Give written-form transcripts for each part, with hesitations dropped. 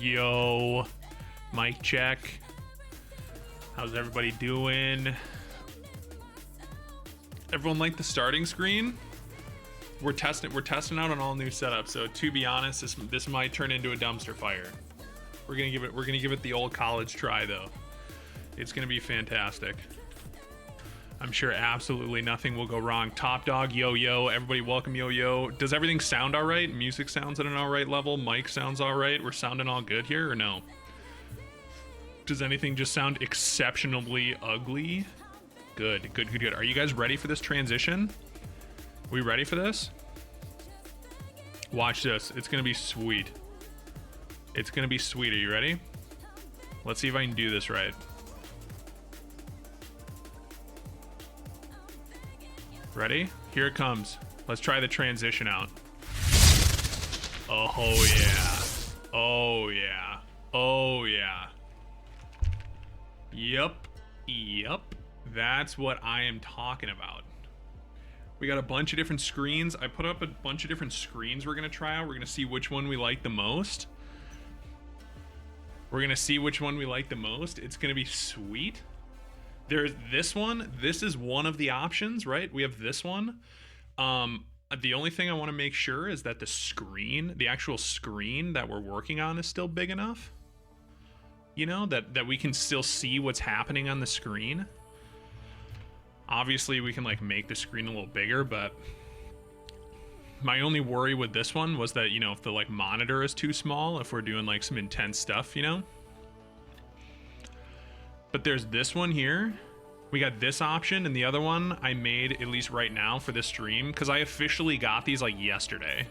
Yo, mic check. How's everybody doing? Everyone like the starting screen? We're testing out an all new setup. So to be honest, this might turn into a dumpster fire. We're gonna give it the old college try though. It's gonna be fantastic. I'm sure absolutely nothing will go wrong. Top dog, yo yo, everybody welcome yo yo. Does everything sound all right? Music sounds at an all right level. Mic sounds all right. We're sounding all good here or no? Does anything just sound exceptionally ugly? Good. Are you guys ready for this transition? We ready for this? Watch this. It's gonna be sweet. It's gonna be sweet. Are you ready? Let's see if I can do this right. Ready? Here it comes. Let's try the transition out. Oh yeah. Oh yeah. Oh yeah. Yep. That's what I am talking about. We got a bunch of different screens. I put up a bunch of different screens we're gonna try out. We're gonna see which one we like the most. It's gonna be sweet. There's this one. This is one of the options, right? We have this one. The only thing I want to make sure is that the actual screen that we're working on is still big enough. You know, that we can still see what's happening on the screen. Obviously, we can like make the screen a little bigger, but my only worry with this one was that, you know, if the like monitor is too small, if we're doing like some intense stuff, you know. But there's this one here. We got this option, and the other one I made, at least right now, for this stream, because I officially got these like yesterday.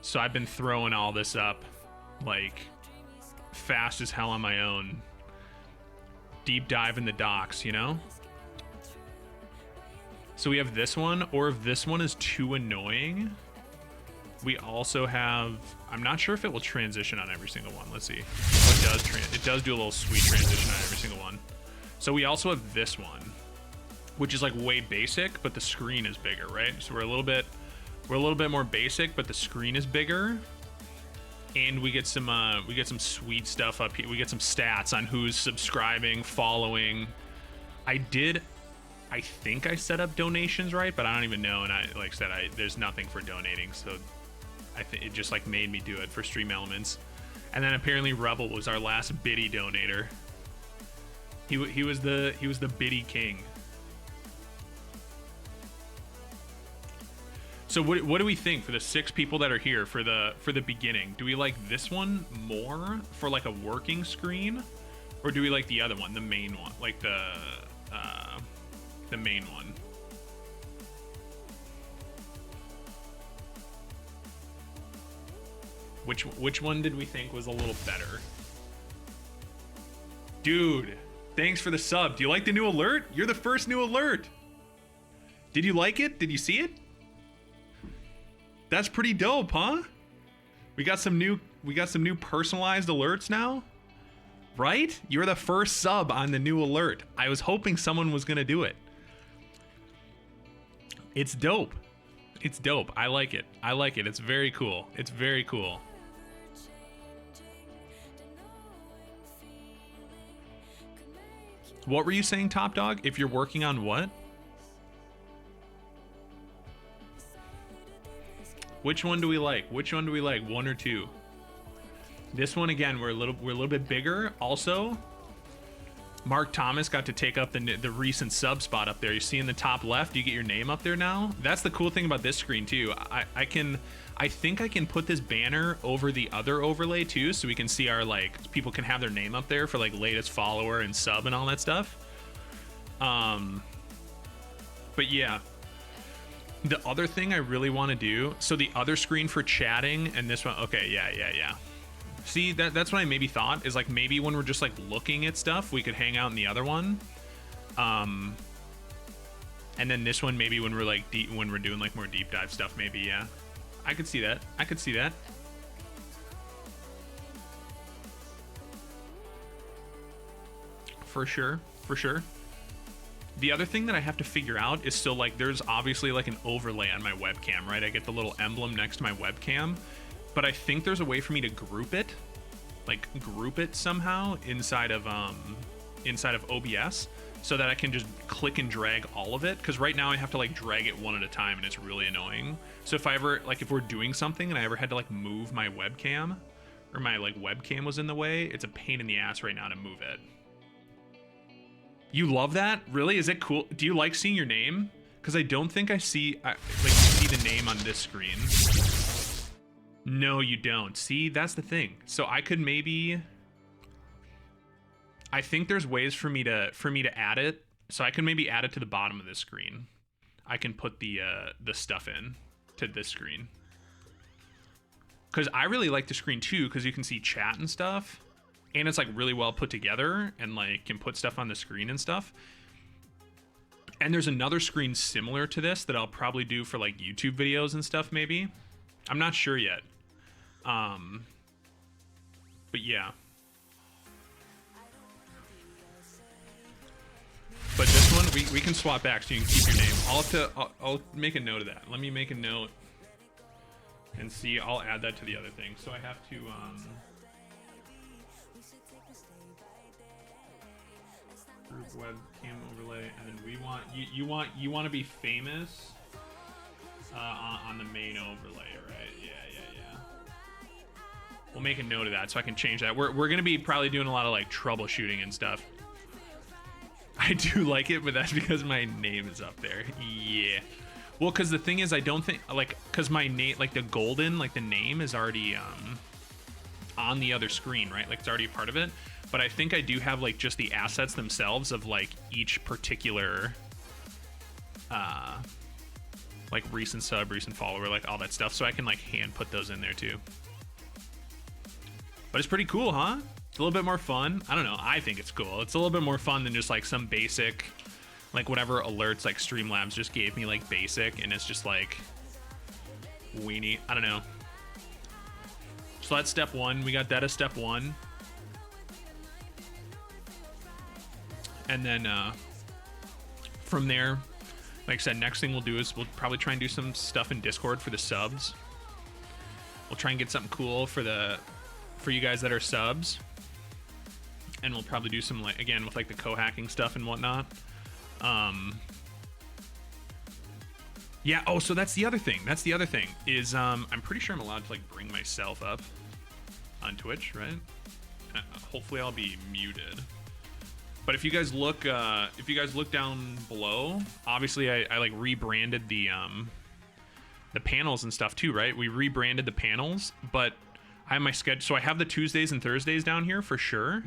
So I've been throwing all this up like fast as hell on my own. Deep dive in the docs, you know? So we have this one, or if this one is too annoying, we also have, I'm not sure if it will transition on every single one. Let's see. Oh, it does do a little sweet transition on every single one. So we also have this one, which is like way basic, but the screen is bigger, right? So we're a little bit more basic, but the screen is bigger. And we get some sweet stuff up here. We get some stats on who's subscribing, following. I think I set up donations right, but I don't even know. And like I said, there's nothing for donating, so I think it just like made me do it for Stream Elements. And then apparently Rebel was our last biddy donator. He was the biddy king. So what do we think for the 6 people that are here for the beginning? Do we like this one more for like a working screen, or do we like the other one, the main one, like the main one? Which one did we think was a little better? Dude, thanks for the sub. Do you like the new alert? You're the first new alert. Did you like it? Did you see it? That's pretty dope, huh? We got some new personalized alerts now. Right? You're the first sub on the new alert. I was hoping someone was gonna do it. It's dope. It's dope. I like it. It's very cool. What were you saying, Top Dog? If you're working on what? Which one do we like? One or two? This one again. We're a little bit bigger. Also, Mark Thomas got to take up the recent sub spot up there. You see in the top left, you get your name up there now. That's the cool thing about this screen too. I think I can put this banner over the other overlay too, so we can see our, like, people can have their name up there for like latest follower and sub and all that stuff. But yeah, the other thing I really want to do, so the other screen for chatting and this one, okay, yeah. See, that's what I maybe thought, is like maybe when we're just like looking at stuff, we could hang out in the other one. And then this one maybe when we're like when we're doing like more deep dive stuff, maybe, yeah. I could see that. For sure. The other thing that I have to figure out is still like, there's obviously like an overlay on my webcam, right? I get the little emblem next to my webcam, but I think there's a way for me to group it like group it somehow inside of OBS, so that I can just click and drag all of it, because right now I have to like drag it one at a time and it's really annoying. So if I ever, like, if we're doing something and I ever had to like move my webcam, or my like webcam was in the way, it's a pain in the ass right now to move it. You love that? Really? Is it cool? Do you like seeing your name? Because I don't think I see the name on this screen. No, you don't. See, that's the thing. So I could maybe, I think there's ways for me to add it. So I can maybe add it to the bottom of this screen. I can put the stuff in to this screen. Because I really like the screen too, because you can see chat and stuff. And it's like really well put together, and like can put stuff on the screen and stuff. And there's another screen similar to this that I'll probably do for like YouTube videos and stuff maybe. I'm not sure yet. But yeah. But this one, we can swap back so you can keep your name. I'll make a note of that. Let me make a note and see. I'll add that to the other thing. So I have to group webcam overlay, and then we want you want to be famous on the main overlay, right? Yeah. We'll make a note of that so I can change that. We're gonna be probably doing a lot of like troubleshooting and stuff. I do like it, but that's because my name is up there. Yeah. Well, because the thing is, I don't think, like, because my name, like the golden, like the name is already on the other screen, right? Like it's already a part of it. But I think I do have like just the assets themselves of like each particular, like recent sub, recent follower, like all that stuff. So I can like hand put those in there too. But it's pretty cool, huh? It's a little bit more fun. I don't know. I think it's cool. It's a little bit more fun than just like some basic, like whatever alerts like Streamlabs just gave me, like basic, and it's just like weenie. I don't know. So that's step one. We got that as step one. And then from there, like I said, next thing we'll do is we'll probably try and do some stuff in Discord for the subs. We'll try and get something cool for you guys that are subs. And we'll probably do some, like, again, with like the co-hacking stuff and whatnot. Yeah, oh, so that's the other thing. That's the other thing is I'm pretty sure I'm allowed to like bring myself up on Twitch, right? Hopefully I'll be muted. But if you guys look down below, obviously I like rebranded the panels and stuff too, right? We rebranded the panels, but I have my schedule, so I have the Tuesdays and Thursdays down here for sure.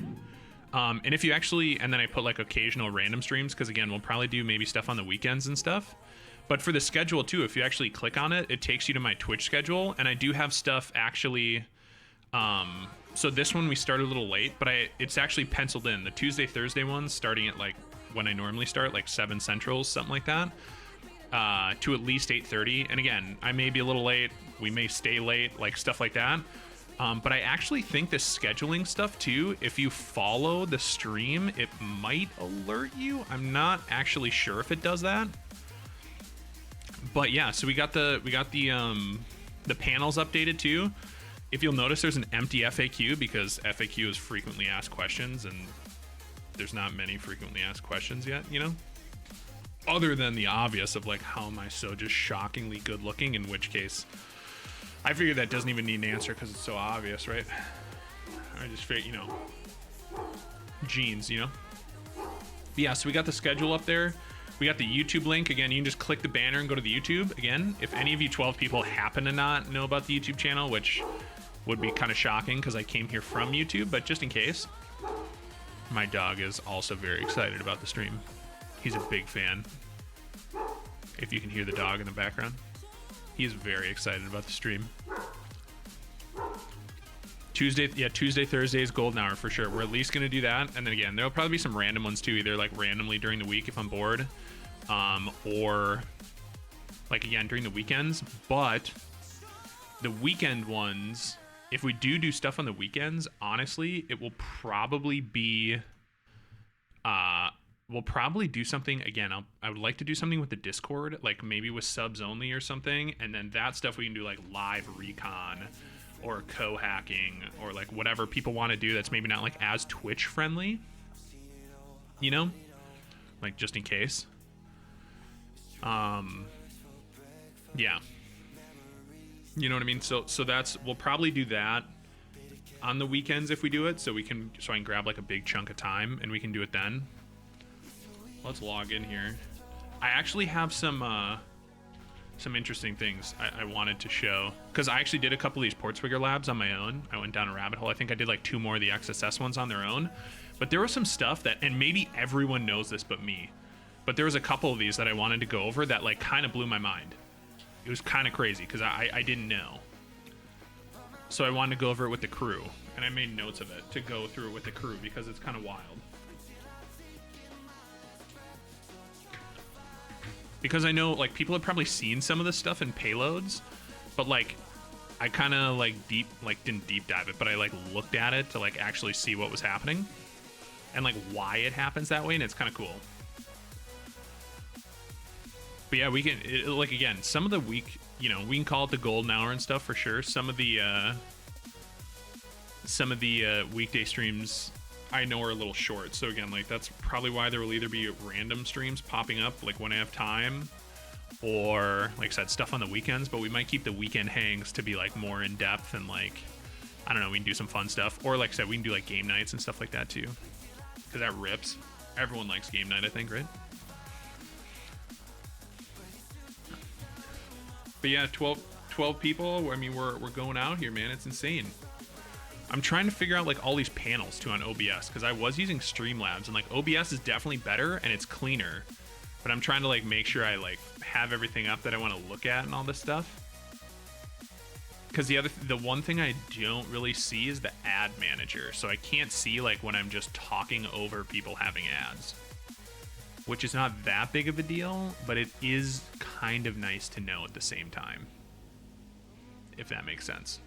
And if you actually, and then I put like occasional random streams, because again, we'll probably do maybe stuff on the weekends and stuff. But for the schedule too, if you actually click on it, it takes you to my Twitch schedule, and I do have stuff actually. So this one we started a little late, but it's actually penciled in. The Tuesday, Thursday ones starting at like when I normally start, like 7 Central, something like that, to at least 8:30. And again, I may be a little late. We may stay late, like stuff like that. But I actually think the scheduling stuff too, if you follow the stream, it might alert you. I'm not actually sure if it does that. But yeah, so we got the panels updated too. If you'll notice, there's an empty FAQ because FAQ is frequently asked questions, and there's not many frequently asked questions yet, you know? Other than the obvious of like, how am I so just shockingly good looking? In which case, I figure that doesn't even need an answer because it's so obvious, right? I just figure, you know, genes, you know? But yeah, so we got the schedule up there. We got the YouTube link. Again, you can just click the banner and go to the YouTube. Again, if any of you 12 people happen to not know about the YouTube channel, which would be kind of shocking because I came here from YouTube, but just in case. My dog is also very excited about the stream. He's a big fan. If you can hear the dog in the background. He is very excited about the stream. Tuesday, Thursday is golden hour for sure. We're at least gonna do that, and then again, there'll probably be some random ones too, either like randomly during the week if I'm bored, or like again during the weekends. But the weekend ones, if we do stuff on the weekends, honestly, it will probably be, we'll probably do something again. I would like to do something with the Discord, like maybe with subs only or something, and then that stuff we can do like live recon or co-hacking or like whatever people want to do that's maybe not like as Twitch friendly, you know, like just in case. Yeah, you know what I mean. So that's, we'll probably do that on the weekends if we do it, so I can grab like a big chunk of time and we can do it then. Let's log in here. I actually have some interesting things I wanted to show, because I actually did a couple of these Portswigger labs on my own. I went down a rabbit hole. I think I did like 2 more of the XSS ones on their own, but there was some stuff that, and maybe everyone knows this but me, but there was a couple of these that I wanted to go over that like kind of blew my mind. It was kind of crazy because I didn't know. So I wanted to go over it with the crew, and I made notes of it to go through it with the crew because it's kind of wild. Because I know like people have probably seen some of this stuff in payloads, but like I kind of like didn't deep dive it, but I like looked at it to like actually see what was happening and like why it happens that way, and it's kind of cool. But yeah, we can like, again, some of the week, you know, we can call it the golden hour and stuff for sure. Some of the weekday streams I know are a little short, so again, like that's probably why there will either be random streams popping up like when I have time, or like I said, stuff on the weekends. But we might keep the weekend hangs to be like more in depth, and like, I don't know, we can do some fun stuff, or like I said, we can do like game nights and stuff like that too, because that rips. Everyone likes game night, I think, right? But yeah, 12 people. I mean, we're going out here, man. It's insane. I'm trying to figure out like all these panels too on OBS, because I was using Streamlabs, and like OBS is definitely better and it's cleaner, but I'm trying to like make sure I like have everything up that I want to look at and all this stuff. Because the one thing I don't really see is the ad manager, so I can't see like when I'm just talking over people having ads, which is not that big of a deal, but it is kind of nice to know at the same time, if that makes sense.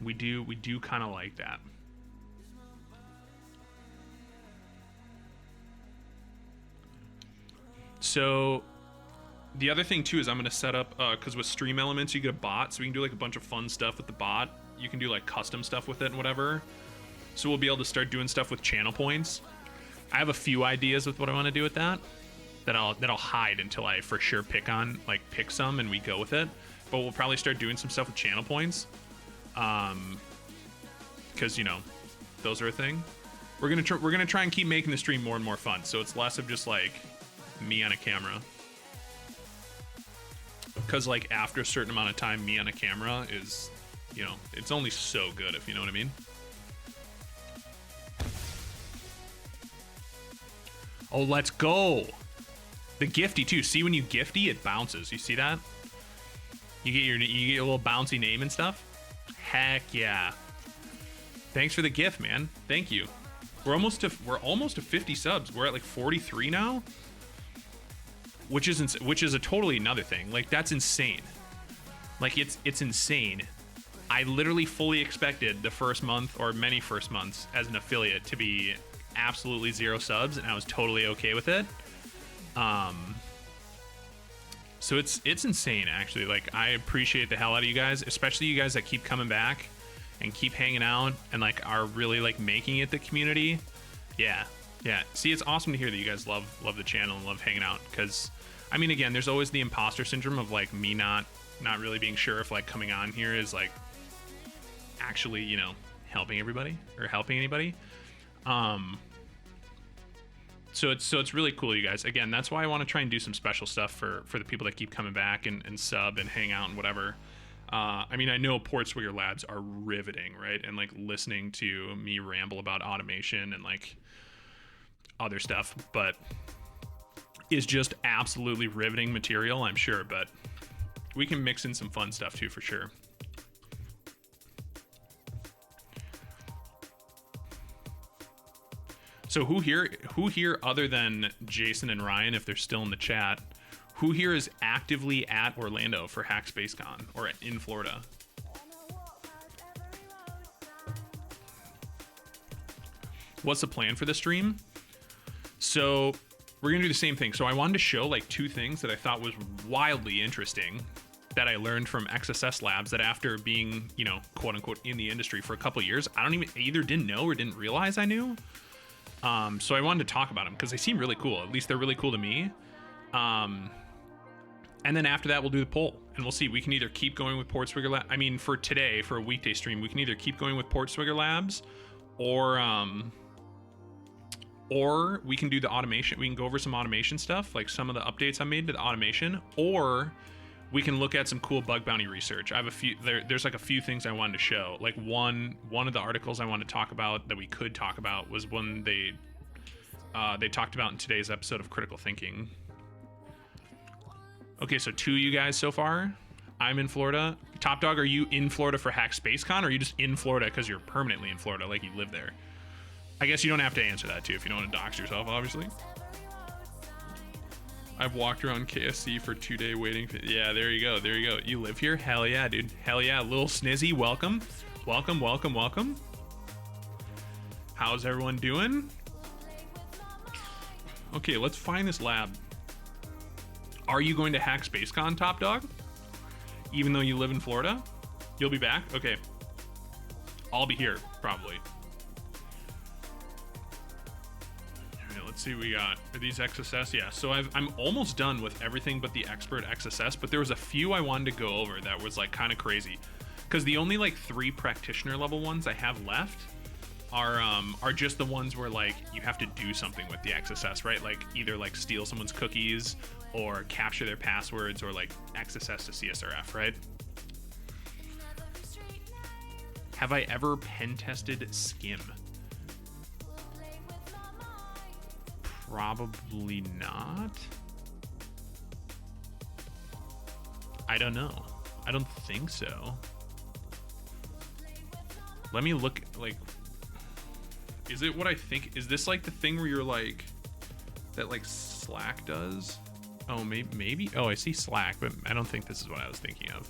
We do kind of like that. So the other thing too is I'm gonna set up, because with Stream Elements you get a bot, so we can do like a bunch of fun stuff with the bot. You can do like custom stuff with it and whatever. So we'll be able to start doing stuff with channel points. I have a few ideas with what I want to do with that I'll hide until I for sure pick some and we go with it. But we'll probably start doing some stuff with channel points, because you know those are a thing. We're gonna try and keep making the stream more and more fun, so it's less of just like me on a camera. Because like after a certain amount of time, me on a camera is, you know, it's only so good, if you know what I mean. Oh, let's go. The gifty too. See, when you gifty, it bounces. You see that? You get a little bouncy name and stuff. Heck yeah. Thanks for the gift, man. Thank you. We're almost to 50 subs. We're at like 43 now, which is a totally another thing. Like that's insane. Like it's insane. I literally fully expected the first month or many first months as an affiliate to be absolutely 0 subs, and I was totally okay with it. So it's insane, actually. Like I appreciate the hell out of you guys, especially you guys that keep coming back and keep hanging out and like are really like making it the community. Yeah. See, it's awesome to hear that you guys love the channel and love hanging out, because I mean, again, there's always the imposter syndrome of like me not really being sure if like coming on here is like actually, you know, helping everybody or helping anybody. So it's really cool, you guys. Again, that's why I want to try and do some special stuff for the people that keep coming back and sub and hang out and whatever. I mean, I know Portswigger Labs are riveting, right? And like listening to me ramble about automation and like other stuff, but is just absolutely riveting material, I'm sure. But we can mix in some fun stuff too, for sure. So who here other than Jason and Ryan, if they're still in the chat, who here is actively at Orlando for HackSpaceCon or in Florida? What's the plan for the stream? So we're gonna do the same thing. So I wanted to show like 2 things that I thought was wildly interesting that I learned from XSS Labs that after being, you know, quote unquote in the industry for a couple years, I either didn't know or didn't realize I knew. So I wanted to talk about them because they seem really cool. At least they're really cool to me. And then after that, we'll do the poll and we'll see. We can either keep going with Portswigger Labs. I mean, for today, for a weekday stream, we can either keep going with Portswigger Labs or we can do the automation. We can go over some automation stuff, like some of the updates I made to the automation, or we can look at some cool bug bounty research. I have a few, there's like a few things I wanted to show. Like one of the articles I wanted to talk about that we could talk about was one they talked about in today's episode of Critical Thinking. Okay, so 2 of you guys so far. I'm in Florida. Top Dog, are you in Florida for Hack SpaceCon, or are you just in Florida because you're permanently in Florida, like you live there? I guess you don't have to answer that too if you don't want to dox yourself, obviously. I've walked around KSC for 2-day waiting. Yeah, there you go. There you go. You live here? Hell yeah, dude. Hell yeah. Little Snizzy, welcome. Welcome, welcome, welcome. How's everyone doing? Okay, let's find this lab. Are you going to Hack SpaceCon, Top Dog? Even though you live in Florida? You'll be back? Okay. I'll be here, probably. Let's see what we got. Are these XSS? Yeah, so I'm almost done with everything but the expert XSS, but there was a few I wanted to go over that was like kind of crazy. Because the only like 3 practitioner level ones I have left are just the ones where like you have to do something with the XSS, right? Like either like steal someone's cookies or capture their passwords or like XSS to CSRF, right? Have I ever pen tested Skim? Probably not. I don't know. I don't think so. Let me look. Like, is it what I think? Is this like the thing where you're like, that like Slack does? Oh, maybe. Oh, I see Slack, but I don't think this is what I was thinking of.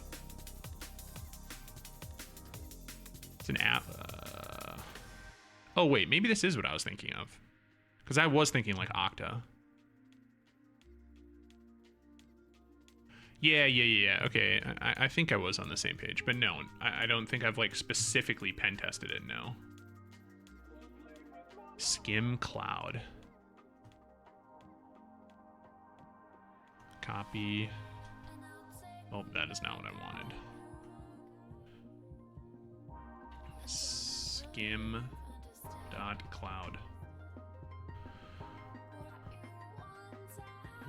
It's an app. Oh wait, maybe this is what I was thinking of. Because I was thinking like Okta. Yeah. Okay, I think I was on the same page, but no, I don't think I've like specifically pen tested it. No. Skim Cloud. Copy. Oh, that is not what I wanted. Skim.cloud.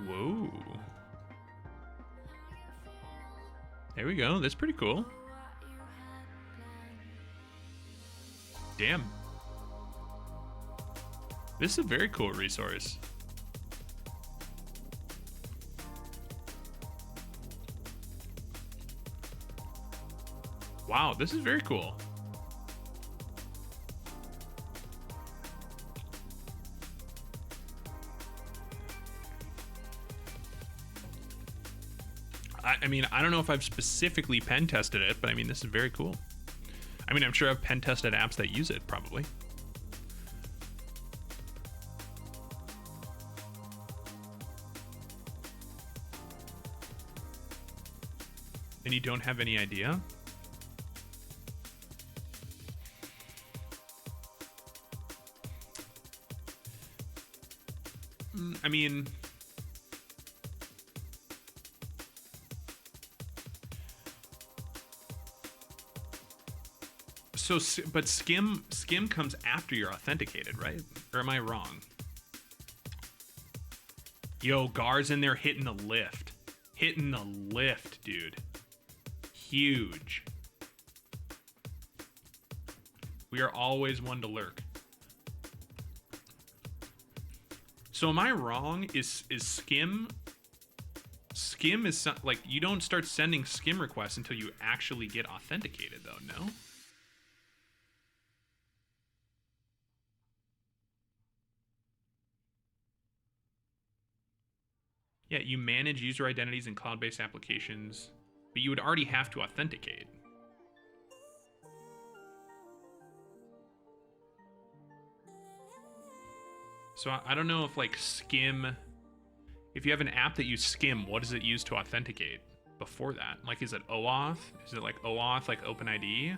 Whoa. There we go. That's pretty cool. Damn. This is a very cool resource. Wow, this is very cool. I mean, I don't know if I've specifically pen tested it, but I mean, this is very cool. I mean, I'm sure I've pen tested apps that use it, probably. And you don't have any idea? I mean, so, but Skim comes after you're authenticated, right? Or am I wrong? Yo, Gar's in there hitting the lift. Hitting the lift, dude. Huge. We are always one to lurk. So am I wrong? Is Skim is like, you don't start sending Skim requests until you actually get authenticated though, no? Yeah, you manage user identities in cloud-based applications, but you would already have to authenticate. So I don't know if like Skim, if you have an app that uses Skim, what does it use to authenticate? before that? Like, is it OAuth? Is it like OAuth, like OpenID?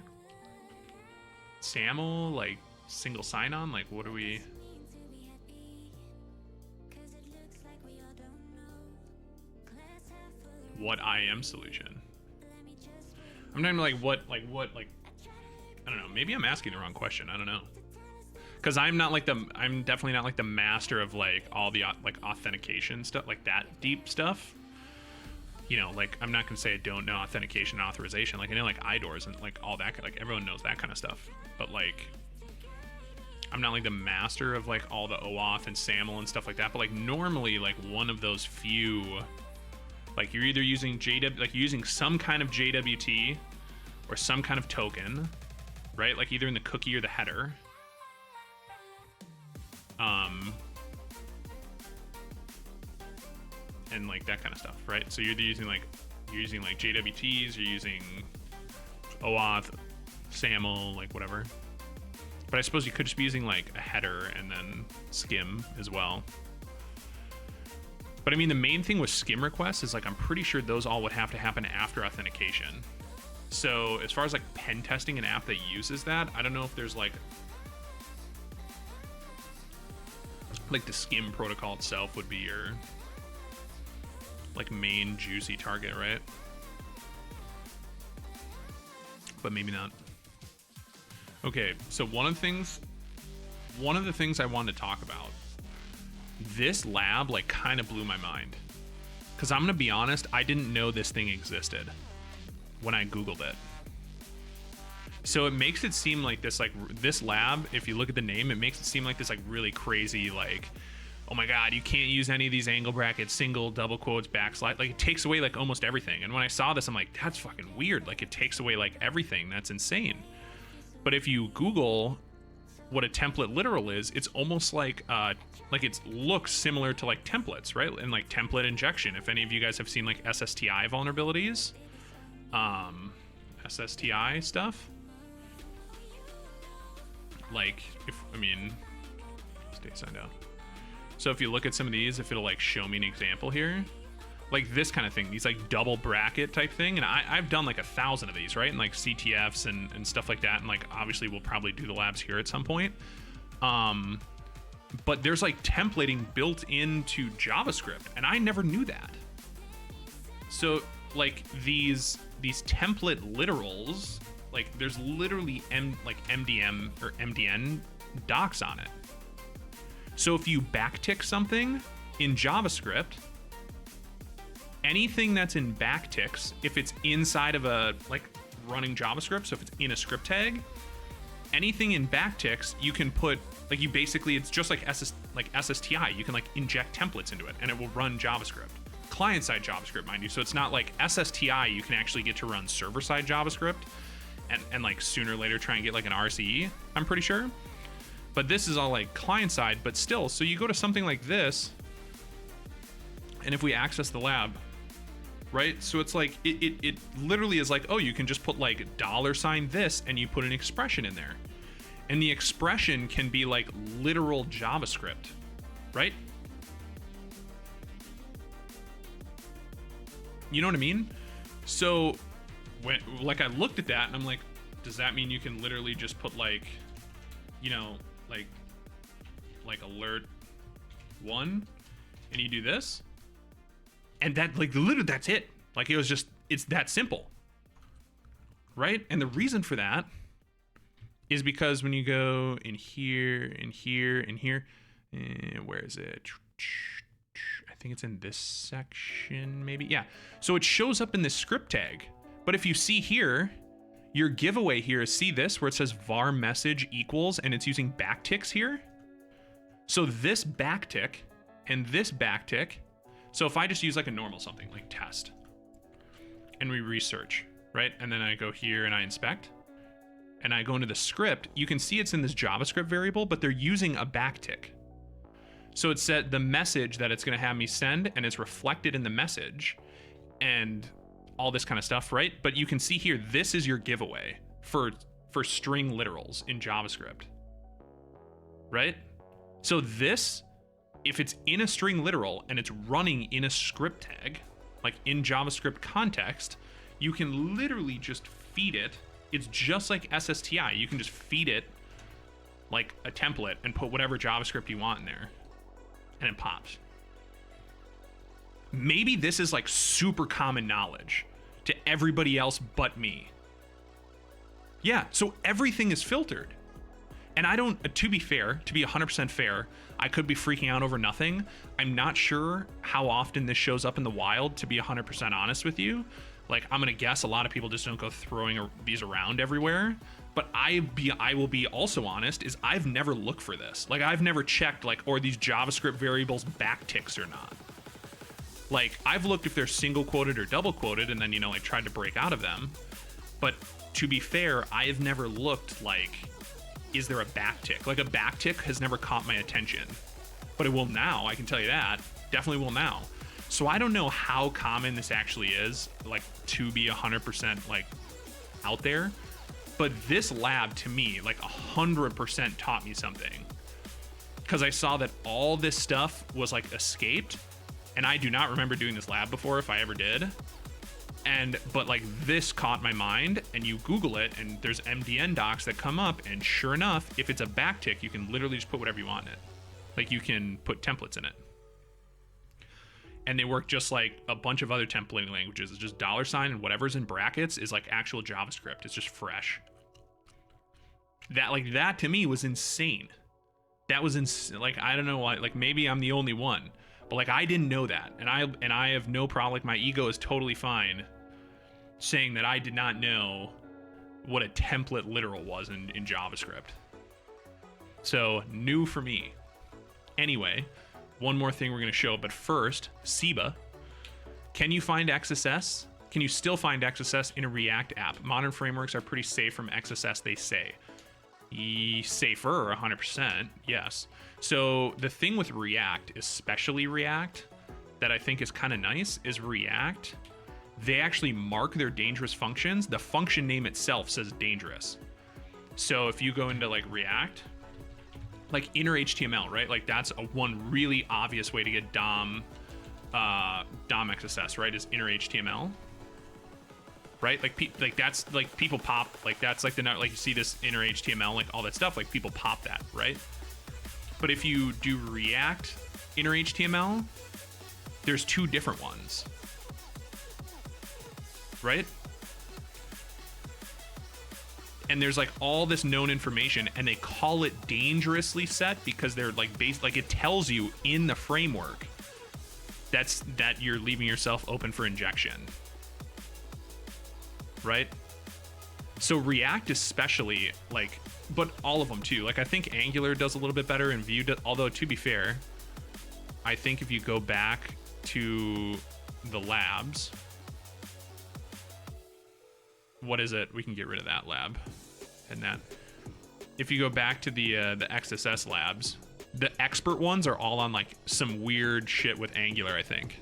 SAML, like single sign-on? Like, what are we? What IAM solution? I'm not even like what, I don't know. Maybe I'm asking the wrong question. I don't know. Because I'm definitely not like the master of like all the like authentication stuff, like that deep stuff. You know, like I'm not gonna say I don't know authentication and authorization. Like I know like IDORs and like all that, like everyone knows that kind of stuff. But like, I'm not like the master of like all the OAuth and SAML and stuff like that. But like normally, like one of those few, like you're either using JW, like you're using some kind of JWT or some kind of token, right? Like either in the cookie or the header. And like that kind of stuff, right? So you're using like JWTs, you're using OAuth, SAML, like whatever. But I suppose you could just be using like a header and then skim as well. But I mean, the main thing with skim requests is like I'm pretty sure those all would have to happen after authentication. So as far as like pen testing an app that uses that, I don't know if there's like the skim protocol itself would be your like main juicy target, right? But maybe not. Okay, so one of the things I wanted to talk about, this lab like kind of blew my mind, because I'm gonna be honest, I didn't know this thing existed when I Googled it. So it makes it seem like this lab, if you look at the name, it makes it seem like this like really crazy, like, oh my god, you can't use any of these angle brackets, single, double quotes, backslide. Like it takes away like almost everything. And when I saw this, I'm like, that's fucking weird. Like it takes away like everything. That's insane. But if you Google what a template literal is, it's almost like it looks similar to like templates, right? And like template injection. If any of you guys have seen like SSTI vulnerabilities, SSTI stuff, like stay signed out. So if you look at some of these, if it'll like show me an example here, like this kind of thing, these like double bracket type thing. And I've done like 1,000 of these, right? And like CTFs and stuff like that. And like, obviously we'll probably do the labs here at some point. But there's like templating built into JavaScript, and I never knew that. So like these template literals, like there's literally MDM or MDN docs on it. So if you backtick something in JavaScript, anything that's in backticks, if it's inside of a like running JavaScript, so if it's in a script tag, anything in backticks, you can put like it's just like SSTI. You can like inject templates into it, and it will run JavaScript, client-side JavaScript, mind you. So it's not like SSTI. You can actually get to run server-side JavaScript, and like sooner or later try and get like an RCE. I'm pretty sure. But this is all like client side, but still, so you go to something like this, and if we access the lab, right? So it's like, it literally is like, oh, you can just put like $ this, and you put an expression in there. And the expression can be like literal JavaScript, right? You know what I mean? So when like I looked at that and I'm like, does that mean you can literally just put like, you know, like alert 1, and you do this, and that like literally that's it. Like it was just, it's that simple, right? And the reason for that is because when you go in here, in here, in here, where is it? I think it's in this section, maybe. Yeah. So it shows up in this script tag. But if you see here, your giveaway here is, see this where it says var message equals, and it's using backticks here. So this backtick and this backtick. So if I just use like a normal something like test, and we research, right? And then I go here and I inspect, and I go into the script, you can see it's in this JavaScript variable, but they're using a backtick. So it said the message that it's going to have me send, and it's reflected in the message and all this kind of stuff, right? But you can see here, this is your giveaway for string literals in JavaScript, right? So this, if it's in a string literal and it's running in a script tag, like in JavaScript context, you can literally just feed it. It's just like SSTI. You can just feed it like a template and put whatever JavaScript you want in there, and it pops. Maybe this is like super common knowledge to everybody else but me. Yeah, so everything is filtered. And I don't, to be fair, to be 100% fair, I could be freaking out over nothing. I'm not sure how often this shows up in the wild, to be 100% honest with you. Like, I'm gonna guess a lot of people just don't go throwing these around everywhere. But I will be also honest, is I've never looked for this. Like, I've never checked, like, are these JavaScript variables backticks or not? Like, I've looked if they're single quoted or double quoted, and then, you know, like, tried to break out of them. But to be fair, I have never looked like, is there a backtick? Like, a backtick has never caught my attention, but it will now. I can tell you that. Definitely will now. So I don't know how common this actually is, like, to be 100% like out there. But this lab to me, like 100% taught me something, because I saw that all this stuff was like escaped, and I do not remember doing this lab before, if I ever did. But like, this caught my mind, and you Google it, and there's MDN docs that come up, and sure enough, if it's a backtick, you can literally just put whatever you want in it. Like, you can put templates in it. And they work just like a bunch of other templating languages. It's just $, and whatever's in brackets is like actual JavaScript. It's just fresh. That to me was insane. That was like, I don't know why, like, maybe I'm the only one, but like, I didn't know that. And I have no problem. Like, my ego is totally fine saying that I did not know what a template literal was in JavaScript. So new for me. Anyway, one more thing we're going to show, but first, Seba. Can you find XSS? Can you still find XSS in a React app? Modern frameworks are pretty safe from XSS, they say. Safer, 100%, yes. So the thing with React, especially React, that I think is kind of nice, is React, they actually mark their dangerous functions. The function name itself says dangerous. So if you go into like React, like inner HTML, right? Like, that's one really obvious way to get DOM XSS, right? Is inner HTML, right? Like that's like, people pop, like, that's like like, you see this inner HTML, like all that stuff, like people pop that, right? But if you do React inner HTML, there's two different ones, right? And there's like all this known information, and they call it dangerously set because they're like like, it tells you in the framework that you're leaving yourself open for injection, right? So React especially, like, but all of them too. Like, I think Angular does a little bit better, and Vue does, although to be fair, I think if you go back to the labs, what is it? We can get rid of that lab and that. If you go back to the XSS labs, the expert ones are all on like some weird shit with Angular, I think.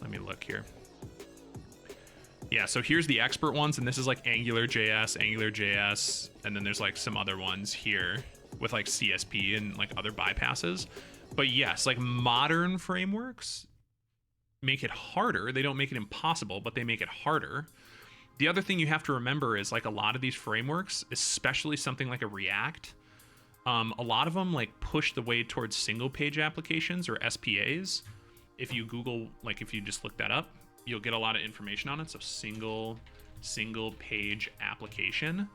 Let me look here. Yeah, so here's the expert ones, and this is like AngularJS, and then there's like some other ones here with like CSP and like other bypasses. But yes, like, modern frameworks make it harder. They don't make it impossible, but they make it harder. The other thing you have to remember is, like, a lot of these frameworks, especially something like a React, a lot of them like push the way towards single page applications, or SPAs. If you Google, like, if you just look that up, you'll get a lot of information on it. So single page application,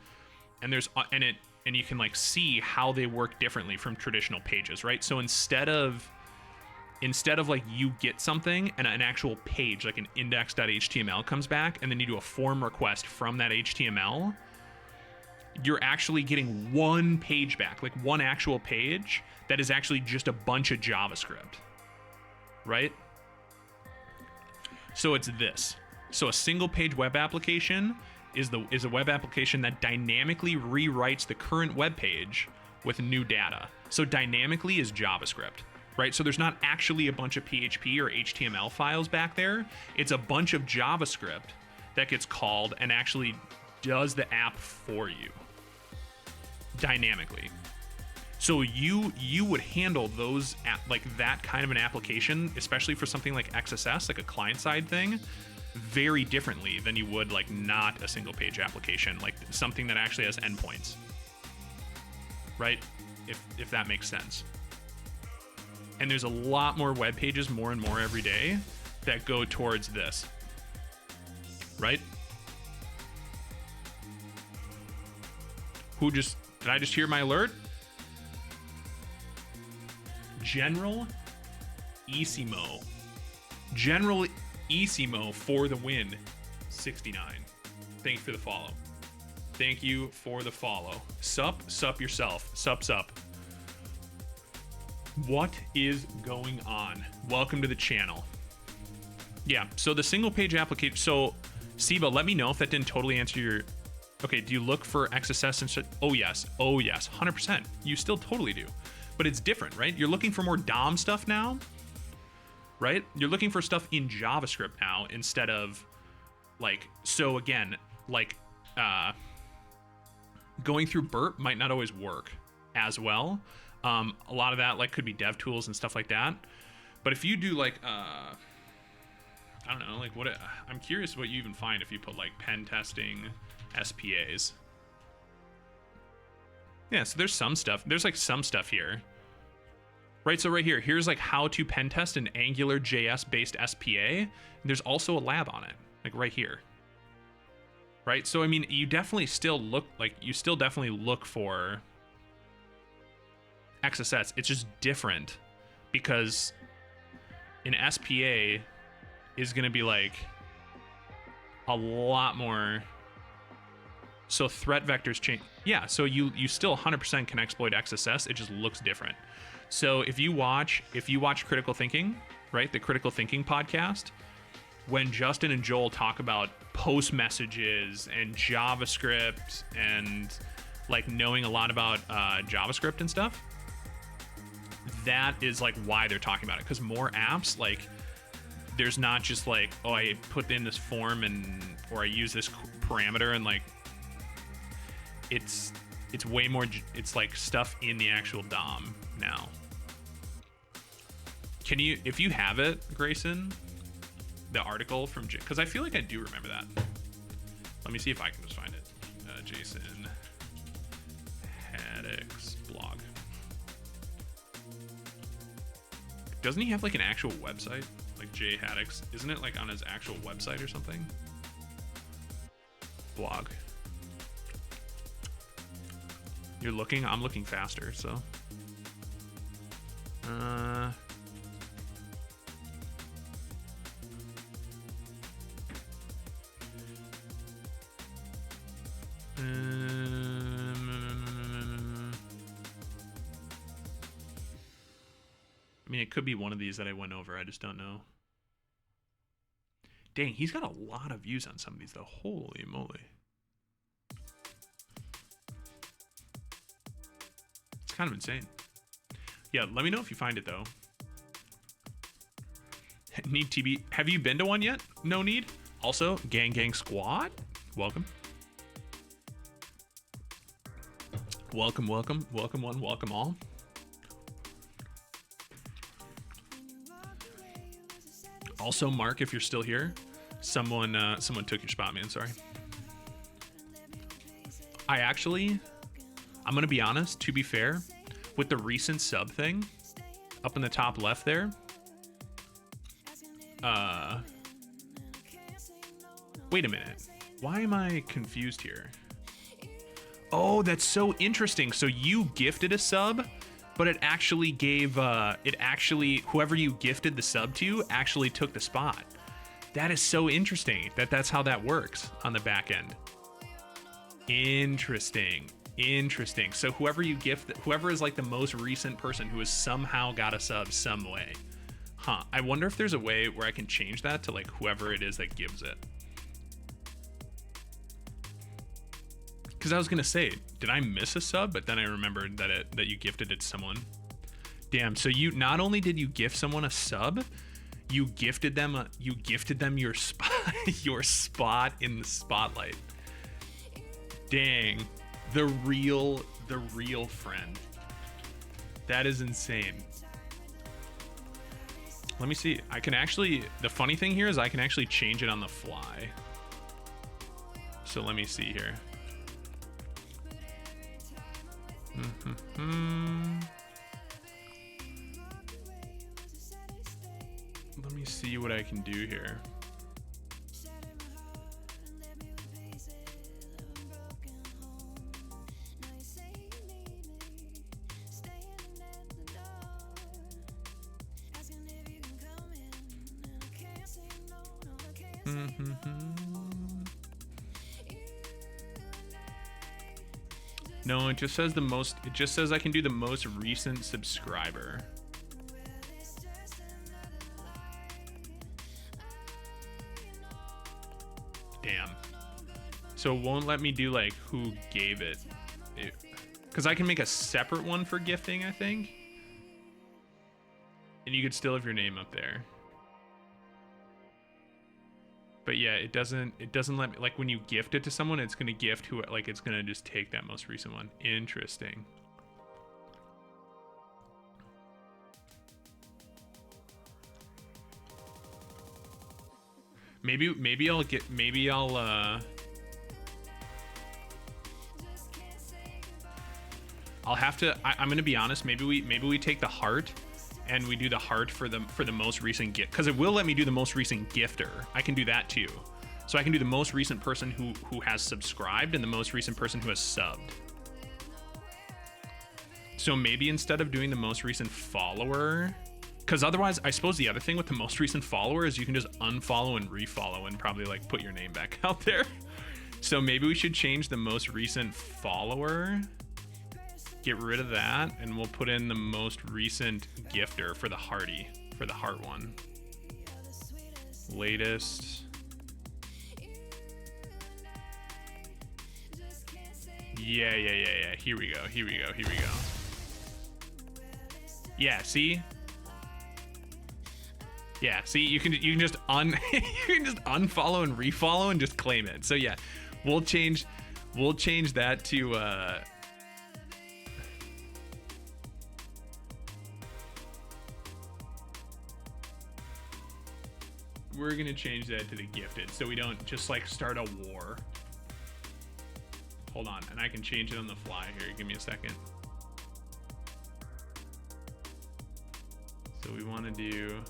and there's and you can like see how they work differently from traditional pages, right? So instead of like, you get something and an actual page, like an index.html comes back, and then you do a form request from that HTML, you're actually getting one page back, like one actual page that is actually just a bunch of JavaScript, right? So it's this. So a single page web application is a web application that dynamically rewrites the current web page with new data. So dynamically is JavaScript, right? So there's not actually a bunch of PHP or HTML files back there. It's a bunch of JavaScript that gets called and actually does the app for you dynamically. So you would handle those like that kind of an application, especially for something like XSS, like a client-side thing, very differently than you would like not a single-page application, like something that actually has endpoints, right? If that makes sense. And there's a lot more web pages, more and more every day, that go towards this, right? Did I just hear my alert? General Isimo for the win. 69. Thank you for the follow. Thank you for the follow. Sup yourself. Sup. What is going on? Welcome to the channel. Yeah, so the single page application. So Siba, let me know if that didn't totally answer your... Okay, do you look for XSS and shit? Oh yes, 100%. You still totally do. But it's different, right? You're looking for more DOM stuff now, right? You're looking for stuff in JavaScript now instead of like, so again, like going through burp might not always work as well. A lot of that like could be dev tools and stuff like that. But if you do like, I don't know, like I'm curious what you even find if you put like pen testing SPAs. Yeah, so there's some stuff. There's like some stuff here. Right, so right here, here's like how to pen test an Angular JS based SPA. And there's also a lab on it, like right here. Right, so I mean, you still definitely look for XSS. It's just different because an SPA is gonna be like a lot more. So threat vectors change. Yeah, so you still 100% can exploit XSS. It just looks different. So if you watch Critical Thinking, right, the Critical Thinking podcast, when Justin and Joel talk about post messages and JavaScript and like knowing a lot about JavaScript and stuff, that is like why they're talking about it. Because more apps, like there's not just like, oh, I put in this form or I use this parameter and like, it's way more, it's like stuff in the actual DOM now. Can you, if you have it, Grayson, the article from, because I feel like I do remember that. Let me see if I can just find it. Jason Haddock's blog. Doesn't he have like an actual website? Like Jay Haddock's, isn't it like on his actual website or something? Blog. You're looking, I'm looking faster, so. I mean, it could be one of these that I went over. I just don't know. Dang, he's got a lot of views on some of these, though. Holy moly. It's kind of insane. Yeah, let me know if you find it, though. Need TB. Have you been to one yet? No need. Also, Gang Squad. Welcome. Welcome one, welcome all. Also, Mark, if you're still here, someone took your spot, man. Sorry. I'm gonna be honest. To be fair, with the recent sub thing, up in the top left there. Wait a minute. Why am I confused here? Oh, that's so interesting. So you gifted a sub, but it actually gave, whoever you gifted the sub to actually took the spot. That is so interesting that's how that works on the back end. Interesting. So whoever you gift, whoever is like the most recent person who has somehow got a sub some way. Huh. I wonder if there's a way where I can change that to like whoever it is that gives it. Because I was gonna say, did I miss a sub? But then I remembered that you gifted it to someone. Damn. So you not only did you gift someone a sub, you gifted them your spot in the spotlight. Dang, the real friend. That is insane. Let me see. I can actually, the funny thing here is I can actually change it on the fly. So let me see here. Let me see what I can do here. No, it just says the most, it just says I can do the most recent subscriber. Damn. So it won't let me do like who gave it. Because I can make a separate one for gifting, I think. And you could still have your name up there. But yeah, it doesn't let me, like when you gift it to someone, it's gonna gift who, like it's gonna just take that most recent one. Interesting. Maybe I'll have to, I'm gonna be honest, maybe we take the heart and we do the heart for the most recent gift, because it will let me do the most recent gifter. I can do that too. So I can do the most recent person who has subscribed and the most recent person who has subbed. So maybe instead of doing the most recent follower, because otherwise I suppose the other thing with the most recent follower is you can just unfollow and refollow and probably like put your name back out there. So maybe we should change the most recent follower, get rid of that, and we'll put in the most recent gifter for the hearty, for the heart one. Latest. Yeah. Here we go. Yeah, see? Yeah, see, you can just you can just unfollow and refollow and just claim it. So yeah, we'll change that to we're gonna change that to the gifted, so we don't just like start a war. Hold on, and I can change it on the fly here. Give me a second. So we want to do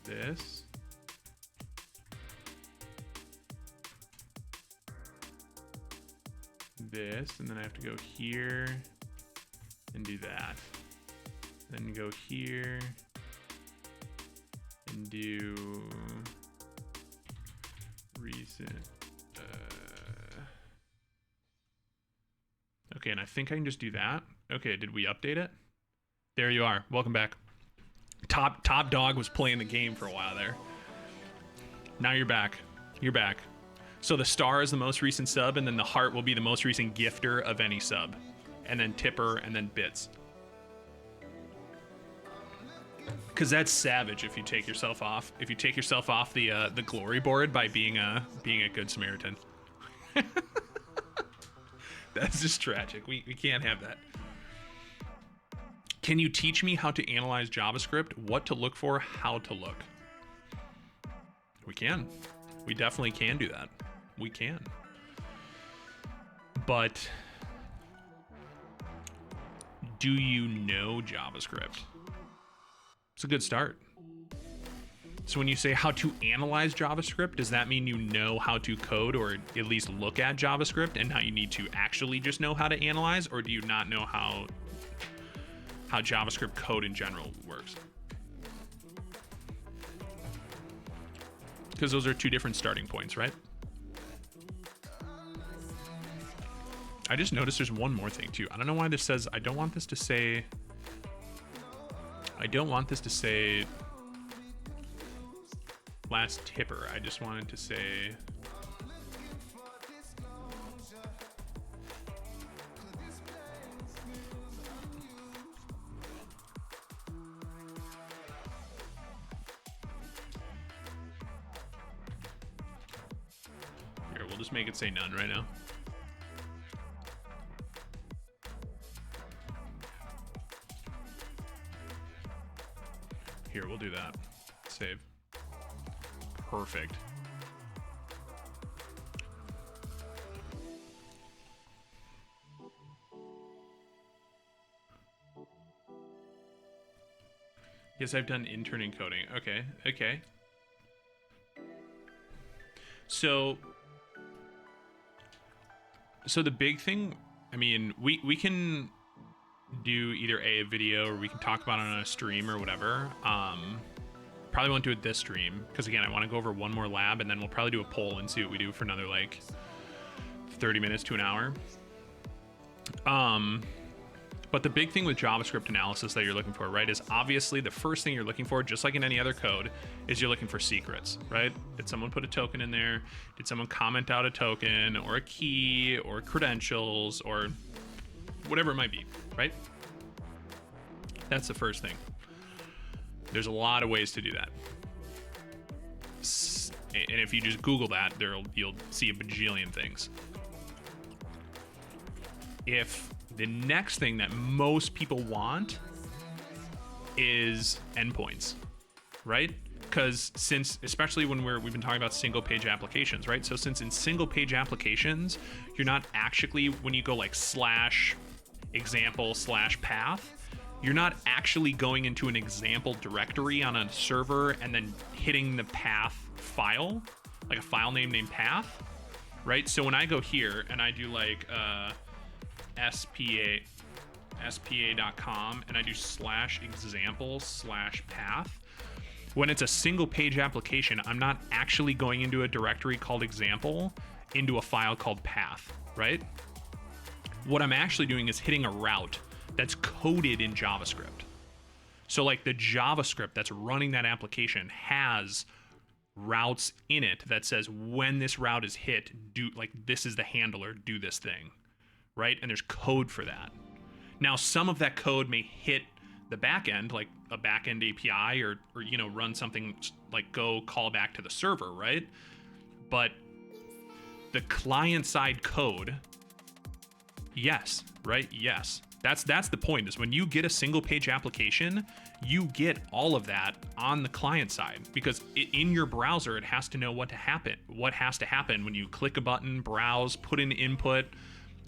this. This, and then I have to go here and do that. Then go here and do recent. Okay, and I think I can just do that. Okay, did we update it? There you are. Welcome back. Top Dog was playing the game for a while there. Now you're back. You're back. So the star is the most recent sub, and then the heart will be the most recent gifter of any sub, and then tipper, and then bits. Because that's savage if you take yourself off. If you take yourself off the glory board by being a good Samaritan. That's just tragic. We can't have that. Can you teach me how to analyze JavaScript? What to look for? How to look? We can. We definitely can do that. We can. But do you know JavaScript? It's a good start. So when you say how to analyze JavaScript, does that mean you know how to code or at least look at JavaScript, and now you need to actually just know how to analyze, or do you not know how JavaScript code in general works? Because those are two different starting points, right? I just noticed there's one more thing too. I don't know why this says, I don't want this to say last tipper. I just wanted to say here, we'll just make it say none right now. Here, we'll do that. Save. Perfect. Yes, I've done intern encoding. Okay, okay. So the big thing, I mean, we can do either a video or we can talk about it on a stream or whatever. Probably won't do it this stream because again, I want to go over one more lab and then we'll probably do a poll and see what we do for another like 30 minutes to an hour. But the big thing with JavaScript analysis that you're looking for, right, is obviously the first thing you're looking for, just like in any other code, is you're looking for secrets, right? Did someone put a token in there? Did someone comment out a token or a key or credentials or whatever it might be, right? That's the first thing. There's a lot of ways to do that. And if you just Google that, you'll see a bajillion things. If the next thing that most people want is endpoints, right? Because especially when we've been talking about single page applications, right? So since in single page applications, you're not actually, when you go like /example/path, you're not actually going into an example directory on a server and then hitting the path file, like a file name named path, right? So when I go here and I do like spa.com and I do /example/path, when it's a single page application, I'm not actually going into a directory called example into a file called path, right? What I'm actually doing is hitting a route that's coded in JavaScript. So like the JavaScript that's running that application has routes in it that says when this route is hit, do like this is the handler, do this thing, right? And there's code for that. Now some of that code may hit the backend, like a backend API or you know, run something like go call back to the server, right? But the client side code, yes, right? Yes. That's the point, is when you get a single page application, you get all of that on the client side, because in your browser, it has to know what has to happen when you click a button, browse, put in input.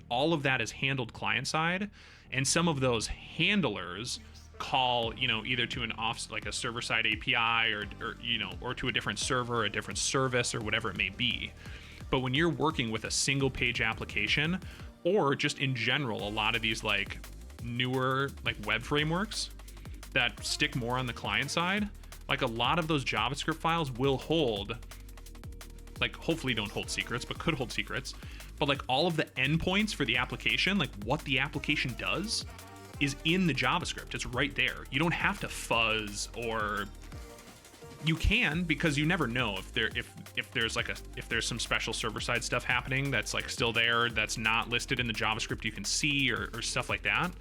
All of that is handled client side. And some of those handlers call, you know, either to like a server side API or you know, or to a different server, a different service or whatever it may be. But when you're working with a single page application, or just in general, a lot of these like newer like web frameworks that stick more on the client side, like a lot of those JavaScript files will hold, like hopefully don't hold secrets, but could hold secrets. But like all of the endpoints for the application, like what the application does, is in the JavaScript. It's right there. You don't have to fuzz, or you can, because you never know if there's some special server side stuff happening that's like still there that's not listed in the JavaScript you can see, or stuff like that.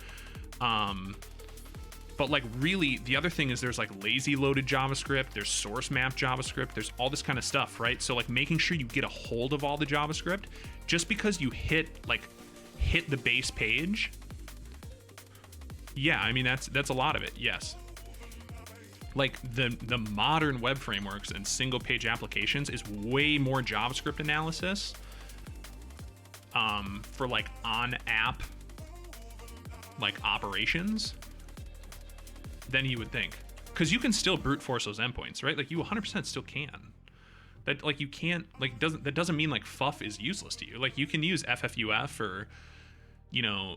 But like really the other thing is there's like lazy loaded JavaScript, there's source map JavaScript, there's all this kind of stuff, right? So like making sure you get a hold of all the JavaScript, just because you hit the base page. Yeah, I mean that's a lot of it. Yes. Like the modern web frameworks and single page applications is way more JavaScript analysis for like on app like operations than you would think, because you can still brute force those endpoints, right? Like you 100% still can. That like you can't like that doesn't mean like FUF is useless to you. Like you can use FFUF or you know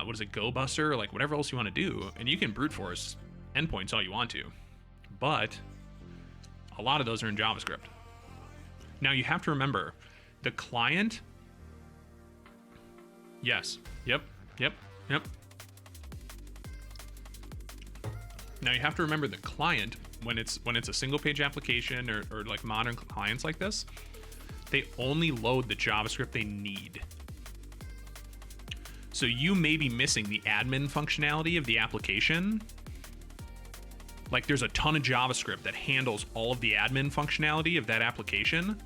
what is it, GoBuster, or like whatever else you want to do, and you can brute force endpoints all you want to. But a lot of those are in JavaScript. Now you have to remember the client. Yes. Yep. Now you have to remember the client, when it's a single page application or like modern clients like this, they only load the JavaScript they need. So you may be missing the admin functionality of the application. Like there's a ton of JavaScript that handles all of the admin functionality of that application,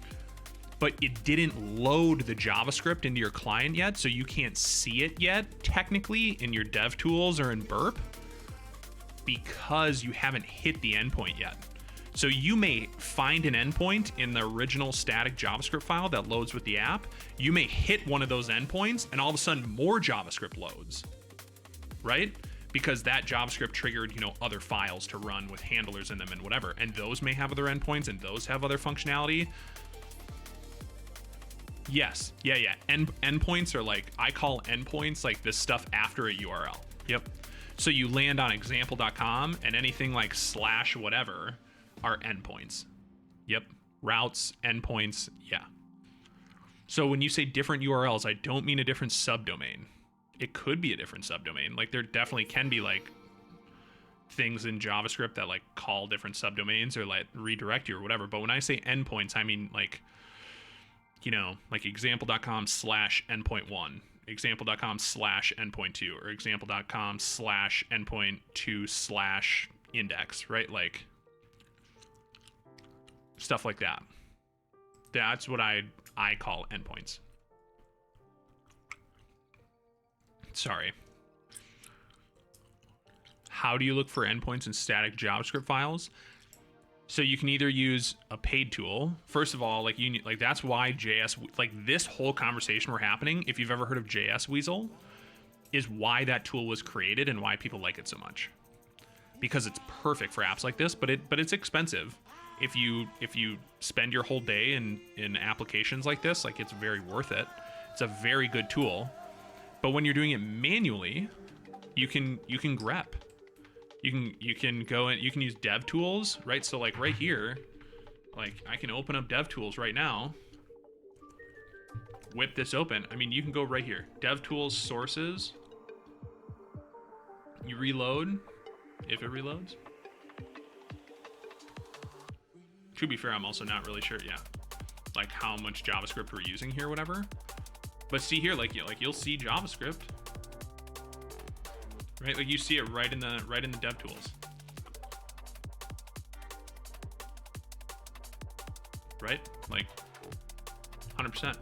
but it didn't load the JavaScript into your client yet, so you can't see it yet technically in your dev tools or in Burp. because you haven't hit the endpoint yet. So you may find an endpoint in the original static JavaScript file that loads with the app. You may hit one of those endpoints and all of a sudden more JavaScript loads, right? Because that JavaScript triggered, you know, other files to run with handlers in them and whatever. And those may have other endpoints and those have other functionality. Yes, yeah. Endpoints are like, I call endpoints like this stuff after a URL. Yep. So you land on example.com and anything like slash whatever are endpoints. Yep. Routes, endpoints, yeah. So when you say different URLs, I don't mean a different subdomain. It could be a different subdomain. Like there definitely can be like things in JavaScript that like call different subdomains or like redirect you or whatever. But when I say endpoints, I mean like, you know, like example.com/endpoint1, example.com/endpoint2, or example.com/endpoint2/index, right? Like stuff like that. That's what I call endpoints. Sorry. How do you look for endpoints in static JavaScript files? So you can either use a paid tool. First of all, like that's why JS, like this whole conversation we're happening, if you've ever heard of JS Weasel, is why that tool was created and why people like it so much. Because it's perfect for apps like this, but it's expensive. If you spend your whole day in applications like this, like it's very worth it. It's a very good tool. But when you're doing it manually, you can grep. You can go and you can use dev tools, right? So like right here, like I can open up dev tools right now, whip this open. I mean, you can go right here, dev tools sources. You reload, if it reloads. To be fair, I'm also not really sure, yeah, like how much JavaScript we're using here, whatever. But see here, like you'll see JavaScript, right? Like you see it right in the dev tools, right? Like 100%.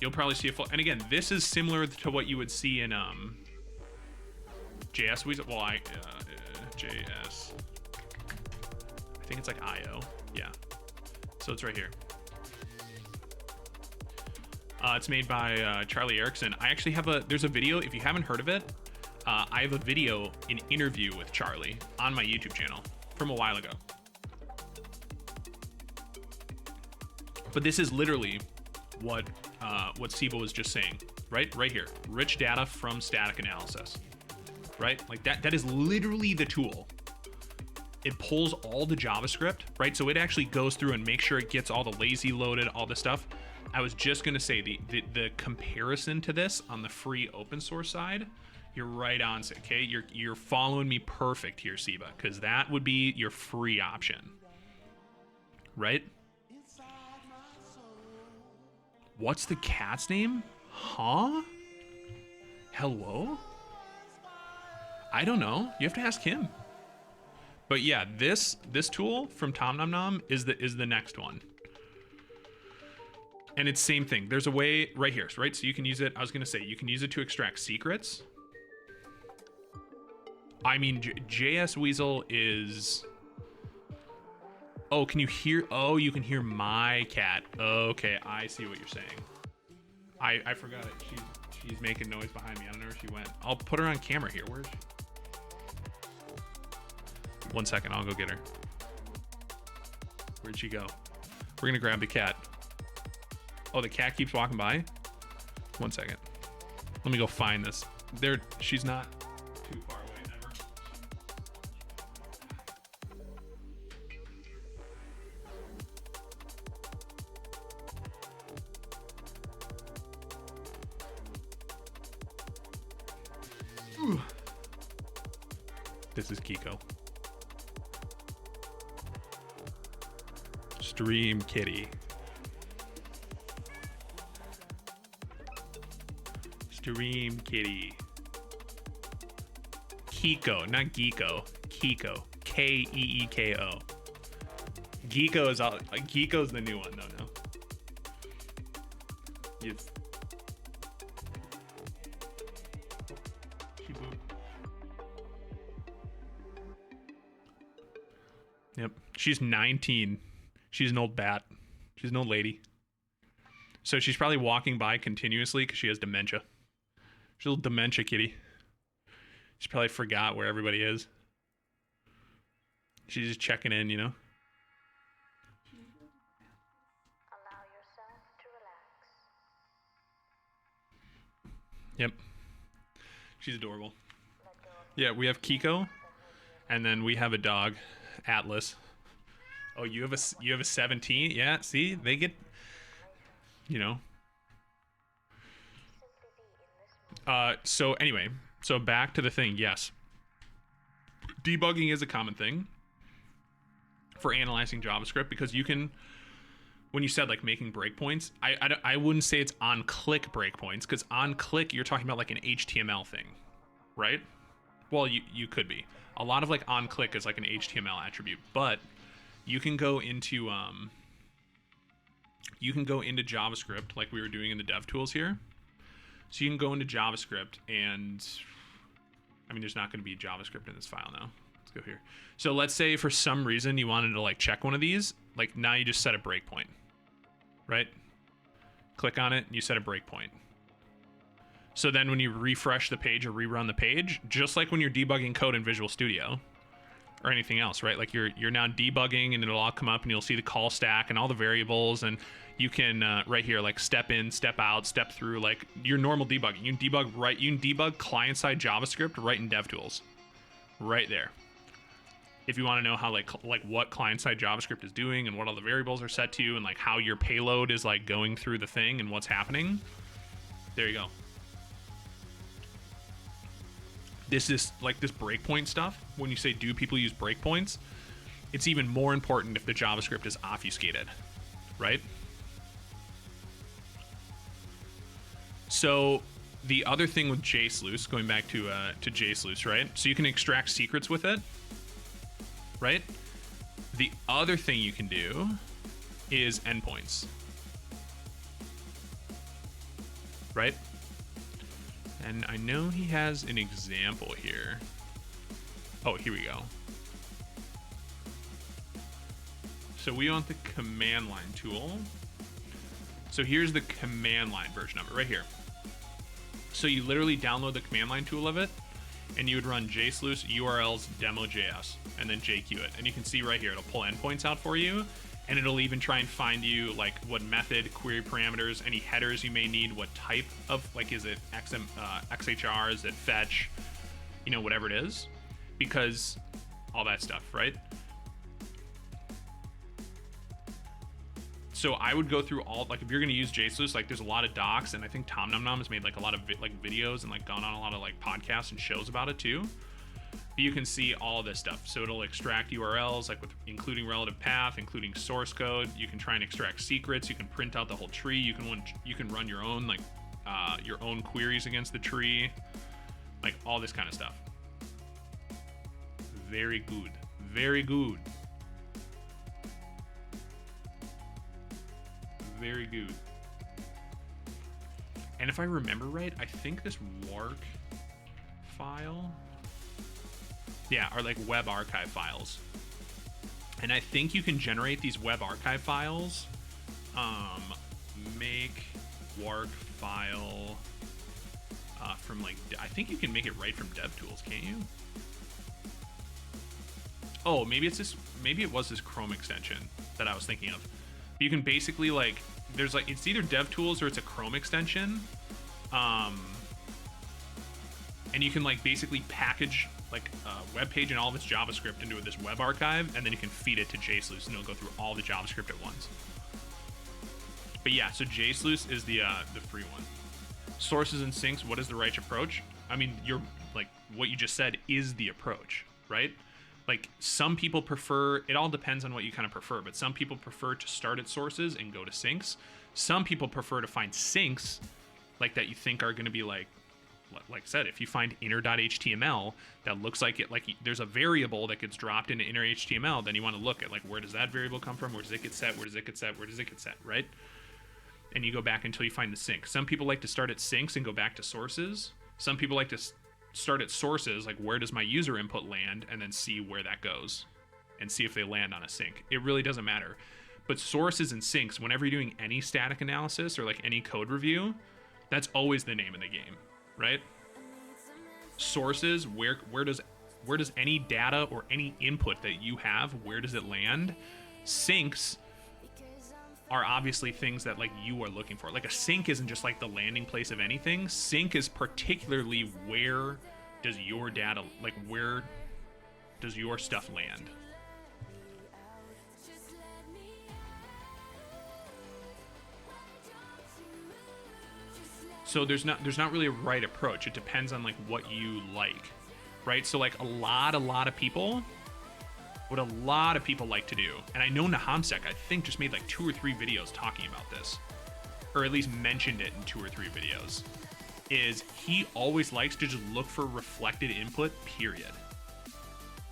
You'll probably see a full. And again, this is similar to what you would see in JS Weasel. Well, JS. I think it's like IO. Yeah. So it's right here. It's made by Charlie Erickson. I actually have there's a video, if you haven't heard of it, I have a video, an interview with Charlie on my YouTube channel from a while ago. But this is literally what Siba was just saying, right? Right here, rich data from static analysis, right? Like that is literally the tool. It pulls all the JavaScript, right? So it actually goes through and makes sure it gets all the lazy loaded, all this stuff. I was just gonna say the comparison to this on the free open source side, you're right on, okay? You're following me perfect here, Siba, because that would be your free option, right? What's the cat's name? Huh? Hello? I don't know. You have to ask him. But yeah, this tool from TomNomNom is the next one. And it's same thing. There's a way right here, right? So you can use it. I was gonna say you can use it to extract secrets. I mean, JS Weasel is. Oh, can you hear? Oh, you can hear my cat. Okay, I see what you're saying. I forgot it. She's making noise behind me. I don't know where she went. I'll put her on camera here. Where is she? 1 second, I'll go get her. Where'd she go? We're gonna grab the cat. Oh, the cat keeps walking by? 1 second. Let me go find this. She's not too far away, never. This is Kiko. Stream Kitty. Stream Kitty. Kiko, not Geeko. Kiko. Keeko. Geeko's the new one, no. Yes. She booped. Yep. She's 19. She's an old bat. She's an old lady. So she's probably walking by continuously because she has dementia. She's a little dementia kitty. She probably forgot where everybody is. She's just checking in, you know? Allow yourself to relax. Yep. She's adorable. Yeah, we have Kiko, and then we have a dog, Atlas. Oh, you have a 17? Yeah, see? They get, you know. So anyway, so back to the thing. Yes. Debugging is a common thing for analyzing JavaScript because you can, when you said like making breakpoints, I wouldn't say it's on click breakpoints because on click you're talking about like an HTML thing, right? Well, you could be. A lot of like on click is like an HTML attribute, but you can go into JavaScript like we were doing in the dev tools here. So you can go into JavaScript and I mean there's not going to be JavaScript in this file now. Let's go here. So let's say for some reason you wanted to like check one of these, like now you just set a breakpoint. Right? Click on it and you set a breakpoint. So then when you refresh the page or rerun the page, just like when you're debugging code in Visual Studio or anything else, right? Like you're now debugging and it'll all come up and you'll see the call stack and all the variables and you can right here like step in, step out, step through like your normal debugging. You can debug client-side JavaScript right in DevTools. Right there. If you want to know how like what client-side JavaScript is doing and what all the variables are set to and like how your payload is like going through the thing and what's happening, there you go. This is like this breakpoint stuff. When you say do people use breakpoints, it's even more important if the JavaScript is obfuscated, right? So the other thing with JSluice, going back to JSluice, right? So you can extract secrets with it, right? The other thing you can do is endpoints, right? And I know he has an example here. Oh, here we go. So we want the command line tool. So here's the command line version of it right here. So you literally download the command line tool of it and you would run jsluice urls demo.js and then JQ it. And you can see right here, it'll pull endpoints out for you. And it'll even try and find you like what method, query parameters, any headers you may need, what type of, like, is it XHR, is it fetch, you know, whatever it is, because all that stuff, right? So I would go through all, like if you're going to use JSluice, like there's a lot of docs and I think Tom Num Num has made like a lot of videos and like gone on a lot of like podcasts and shows about it too. But you can see all this stuff. So it'll extract URLs, like with including relative path, including source code. You can try and extract secrets. You can print out the whole tree. You can run your own like your own queries against the tree, like all this kind of stuff. Very good, very good, very good. And if I remember right, I think this wark file. Yeah, are like web archive files. And I think you can generate these web archive files. Make wark file from like, I think you can make it right from DevTools, can't you? Oh, maybe it's this, maybe it was this Chrome extension that I was thinking of. You can basically like, there's like, it's either DevTools or it's a Chrome extension. And you can like basically package like a web page and all of its JavaScript into this web archive, and then you can feed it to JSluice, and it'll go through all the JavaScript at once. But yeah, so JSluice is the free one. Sources and syncs. What is the right approach? I mean, you're like what you just said is the approach, right? Like some people prefer. It all depends on what you kind of prefer, but some people prefer to start at sources and go to syncs. Some people prefer to find syncs, like that you think are going to be like I said, if you find inner.html that looks like it, like there's a variable that gets dropped into inner HTML, then you want to look at like where does that variable come from, where does it get set, where does it get set, where does it get set, right? And you go back until you find the sync. Some people like to start at syncs and go back to sources. Some people like to start at sources, like where does my user input land, and then see where that goes and see if they land on a sync. It really doesn't matter. But sources and syncs, whenever you're doing any static analysis or like any code review, that's always the name of the game, right? Sources, where does any data or any input that you have, where does it land? Syncs are obviously things that like you are looking for. Like a sync isn't just like the landing place of anything. Sync is particularly where does your data, like where does your stuff land? So there's not really a right approach. It depends on like what you like, right? So like a lot of people, what a lot of people like to do, and I know Nahamsek, I think, just made like 2 or 3 videos talking about this, or at least mentioned it in 2 or 3 videos, is he always likes to just look for reflected input, period.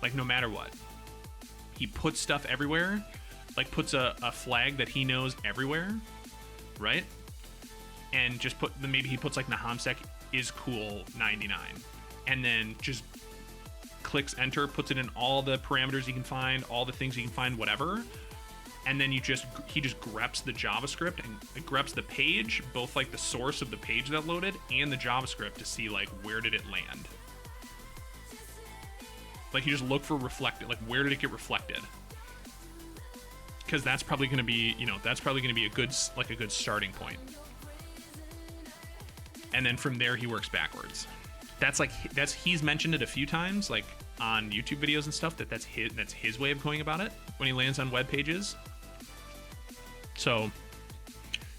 Like no matter what. He puts stuff everywhere, like puts a flag that he knows everywhere, right? And just maybe he puts like Nahamsek is cool 99, and then just clicks enter, puts it in all the parameters he can find, all the things he can find, whatever, and then he just greps the JavaScript and it greps the page, both like the source of the page that loaded and the JavaScript, to see like where did it land. Like you just look for reflected, like where did it get reflected? Because that's probably going to be, that's probably going to be a good starting point. And then from there he works backwards. He's mentioned it a few times, like on YouTube videos and stuff, that's his way of going about it when he lands on web pages. So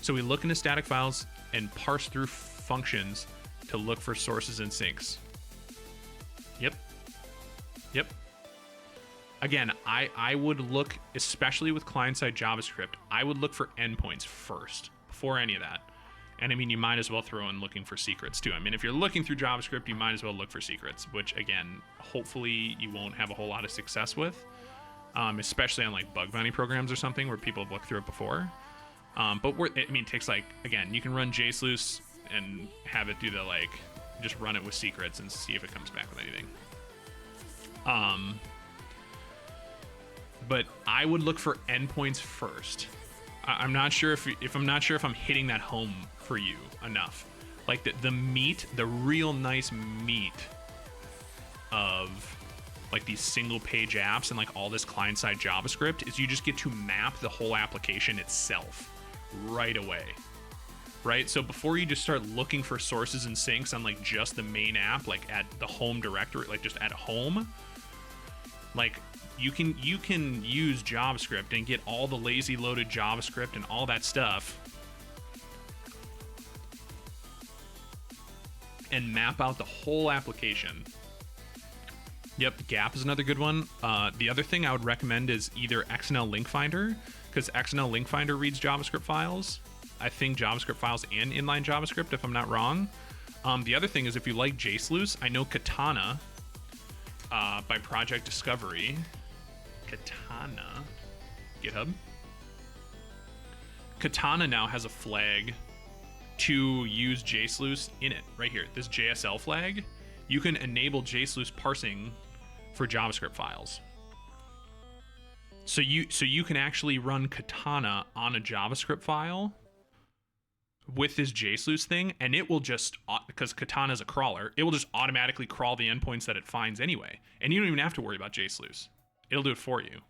we look into static files and parse through functions to look for sources and syncs. Yep. Again, I would look, especially with client-side JavaScript, I would look for endpoints first before any of that. And I mean, you might as well throw in looking for secrets too. I mean, if you're looking through JavaScript, you might as well look for secrets, which again, hopefully you won't have a whole lot of success with, especially on like bug bounty programs or something where people have looked through it before. But it takes like, again, you can run JSLoose and have it do the like, just run it with secrets and see if it comes back with anything. But I would look for endpoints first. I'm not sure if I'm hitting that home for you enough. Like the meat, the real nice meat of like these single page apps and like all this client side JavaScript is you just get to map the whole application itself right away. Right? So before you just start looking for sources and syncs on like just the main app, like at the home directory, like just at home, like you can use JavaScript and get all the lazy loaded JavaScript and all that stuff and map out the whole application. Yep, Gap is another good one. The other thing I would recommend is either XML Link Finder, because XML Link Finder reads JavaScript files. I think JavaScript files and inline JavaScript, if I'm not wrong. The other thing is, if you like JSLoose, I know Katana by Project Discovery. Katana, GitHub. Katana now has a flag to use JSLoose in it, right here. This JSL flag, you can enable JSLoose parsing for JavaScript files. So you can actually run Katana on a JavaScript file with this JSLoose thing, and it will just, because Katana is a crawler, it will just automatically crawl the endpoints that it finds anyway, and you don't even have to worry about JSLoose. It'll do it for you.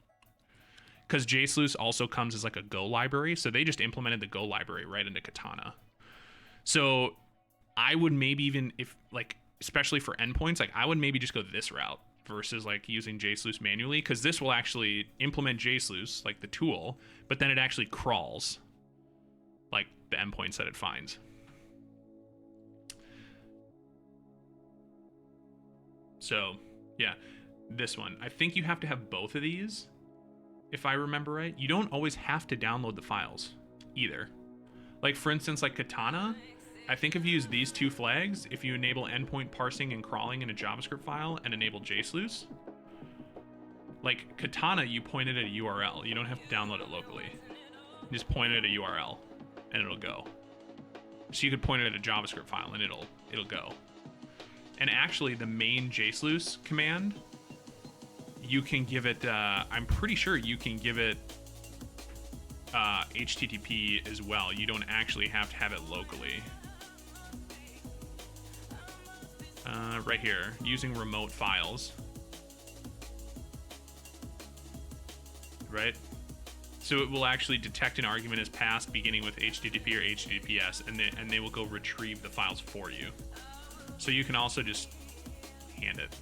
Because JSLoose also comes as like a Go library, so they just implemented the Go library right into Katana. So I would maybe even, if like, especially for endpoints, like I would maybe just go this route versus like using JSLoose manually, because this will actually implement JSLoose, like the tool, but then it actually crawls like the endpoints that it finds. So yeah, this one, I think you have to have both of these, if I remember right. You don't always have to download the files either. Like for instance, like Katana, I think if you use these two flags, if you enable endpoint parsing and crawling in a JavaScript file and enable JSLoose, like Katana, you point it at a URL. You don't have to download it locally. You just point it at a URL and it'll go. So you could point it at a JavaScript file and it'll go. And actually the main JSLoose command, you can give it, I'm pretty sure you can give it HTTP as well. You don't actually have to have it locally. Right here, using remote files. Right? So it will actually detect an argument as passed beginning with HTTP or HTTPS, and they will go retrieve the files for you. So you can also just hand it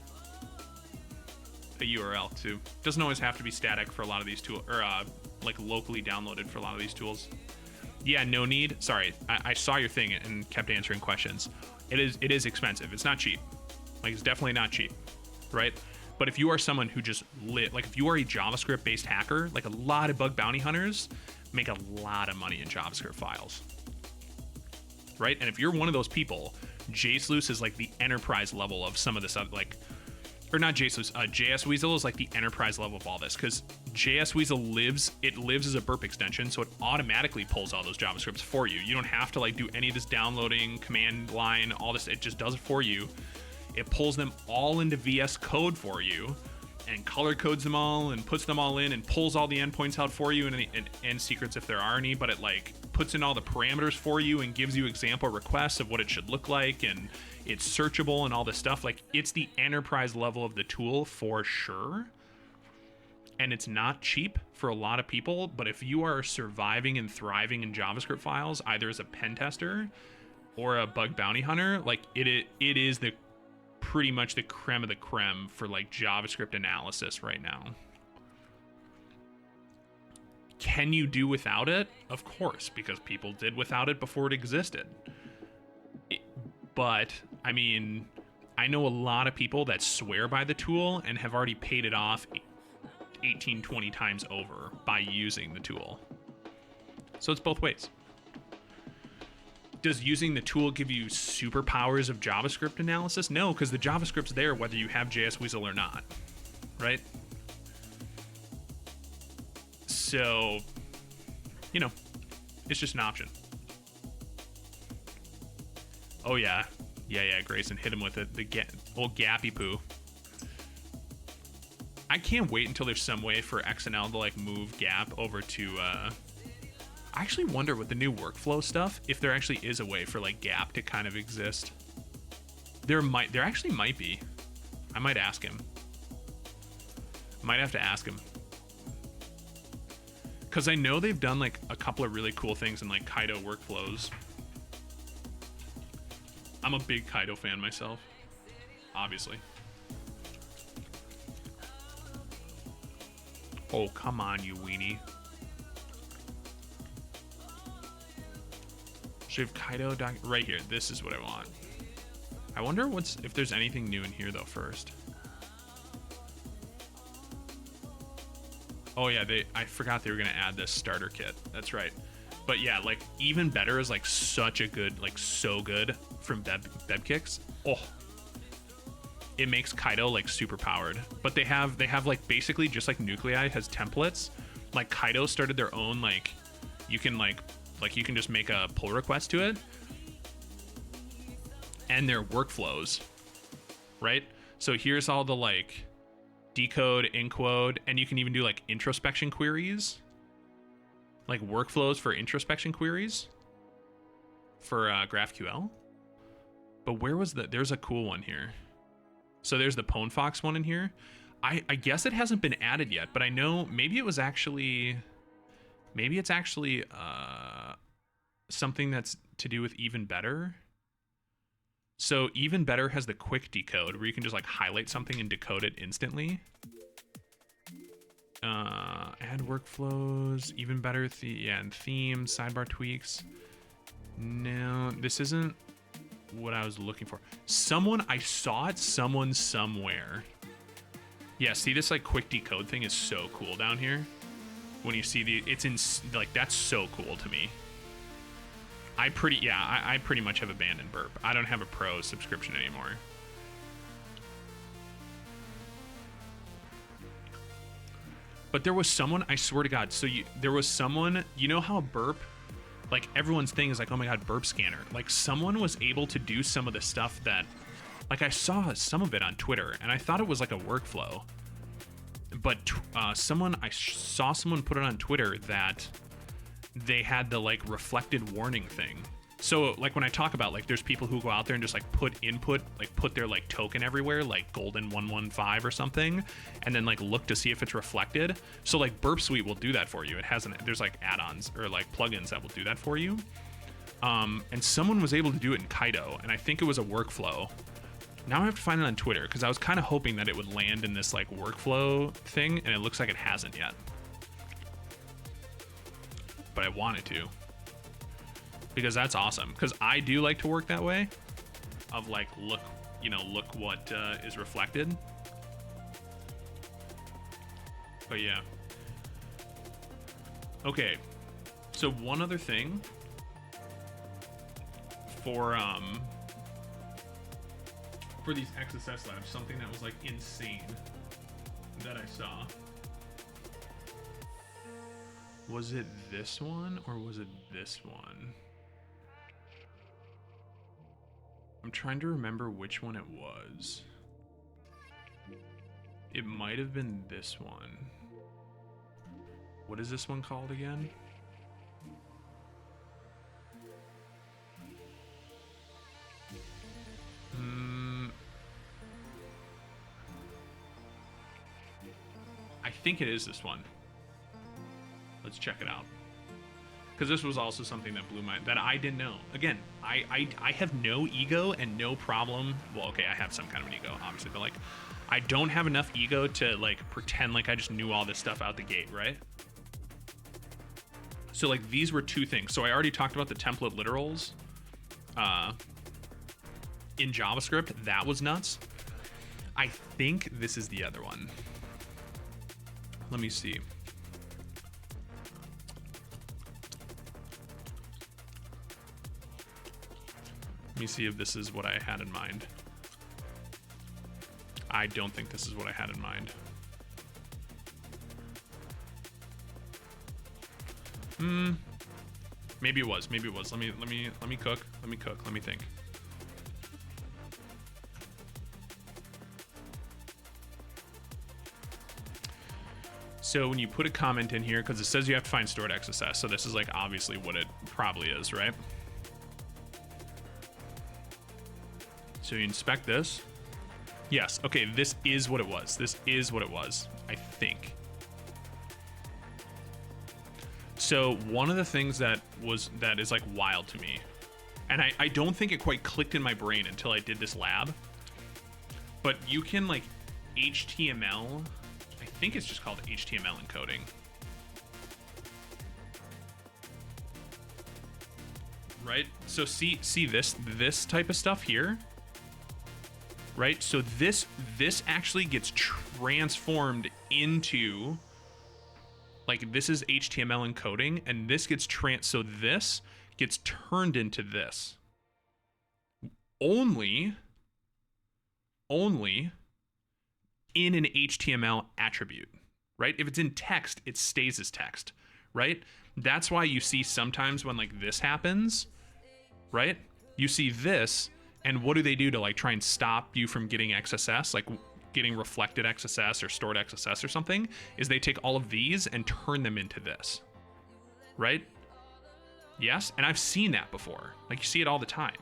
a URL too. Doesn't always have to be static for a lot of these tools, or like locally downloaded for a lot of these tools. Yeah, no need. Sorry, I saw your thing and kept answering questions. It is expensive. It's not cheap. Like, it's definitely not cheap, right? But if you are someone who just like if you are a JavaScript based hacker, like a lot of bug bounty hunters make a lot of money in JavaScript files, right? And if you're one of those people, JSLoose is like the enterprise level of some of this, like, or not JSLoose, JS Weasel is like the enterprise level of all this, because JS Weasel lives as a burp extension, so it automatically pulls all those JavaScripts for you. You don't have to like do any of this downloading, command line, all this. It just does it for you. It pulls them all into VS Code for you, and color codes them all, and puts them all in, and pulls all the endpoints out for you, and secrets if there are any. But it like puts in all the parameters for you and gives you example requests of what it should look like, and it's searchable and all this stuff. Like, it's the enterprise level of the tool for sure. And it's not cheap for a lot of people, but if you are surviving and thriving in JavaScript files, either as a pen tester or a bug bounty hunter, like it is the pretty much the creme of the creme for like JavaScript analysis right now. Can you do without it? Of course, because people did without it before it existed. But I mean, I know a lot of people that swear by the tool and have already paid it off 18, 20 times over by using the tool. So it's both ways. Does using the tool give you superpowers of JavaScript analysis? No, because the JavaScript's there whether you have JS Weasel or not, right? So, you know, it's just an option. Oh yeah, Grayson, hit him with it. The old gappy poo. I can't wait until there's some way for XML to like move Gap over to I actually wonder with the new workflow stuff if there actually is a way for like Gap to kind of exist. There actually might be. I might ask him. Might have to ask him. Cause I know they've done like a couple of really cool things in like Kaido workflows. I'm a big Kaido fan myself, obviously. Oh, come on, you weenie. Should have Kaido right here. This is what I want. I wonder if there's anything new in here though first. Oh yeah, I forgot they were gonna add this starter kit. That's right. But yeah, like even better is like such a good, like so good from Bebkix. Oh, it makes Kaido like super powered. But they have like basically just like Nuclei has templates. Like Kaido started their own like you can you can just make a pull request to it, and their workflows, right? So here's all the like decode, encode, and you can even do like introspection queries, like workflows for introspection queries for GraphQL. But where was there's a cool one here. So there's the PwnFox one in here. I guess it hasn't been added yet, but I know maybe it's actually something that's to do with Even Better. So Even Better has the quick decode where you can just like highlight something and decode it instantly. Add workflows, Even Better, and themes, sidebar tweaks. No, this isn't what I was looking for. I saw it somewhere. Yeah, see this like quick decode thing is so cool down here. When you see it's in like, that's so cool to me. I pretty much have abandoned Burp. I don't have a pro subscription anymore. But there was someone, I swear to God, there was someone, you know how Burp, like everyone's thing is like, oh my God, Burp Scanner. Like someone was able to do some of the stuff that, like I saw some of it on Twitter and I thought it was like a workflow. but saw someone put it on Twitter that they had the like reflected warning thing. So like when I talk about like there's people who go out there and just like put their like token everywhere, like golden 115 or something, and then like look to see if it's reflected. So like Burp Suite will do that for you. It has there's like add-ons or like plugins that will do that for you. And someone was able to do it in Kaido, and I think it was a workflow. Now I have to find it on Twitter because I was kind of hoping that it would land in this like workflow thing, and it looks like it hasn't yet. But I wanted to. Because that's awesome. Because I do like to work that way, of like look what is reflected. But yeah. Okay. So one other thing for these XSS labs, something that was like insane that I saw. Was it this one or was it this one? I'm trying to remember which one it was. It might have been this one. What is this one called again? I think it is this one. Let's check it out. Because this was also something that that I didn't know. Again, I have no ego and no problem. Well, okay, I have some kind of an ego, obviously, but like, I don't have enough ego to like pretend like I just knew all this stuff out the gate, right? So like these were two things. So I already talked about the template literals in JavaScript. That was nuts. I think this is the other one. Let me see. Let me see if this is what I had in mind. I don't think this is what I had in mind. Maybe it was. Maybe it was. Let me cook. Let me cook. Let me think. So when you put a comment in here, because it says you have to find stored XSS, so this is like obviously what it probably is, right? So you inspect this. Yes, okay, this is what it was. This is what it was, I think. So one of the things that is like wild to me, and I don't think it quite clicked in my brain until I did this lab, but you can like HTML, I think it's just called HTML encoding. Right? So see this type of stuff here? Right? So this actually gets transformed into, like, this is HTML encoding, and this gets so this gets turned into this. Only in an HTML attribute, right? If it's in text, it stays as text, right? That's why you see sometimes when like this happens, right? You see this, and what do they do to like try and stop you from getting XSS, like getting reflected XSS or stored XSS or something, is they take all of these and turn them into this, right? Yes, and I've seen that before. Like you see it all the time.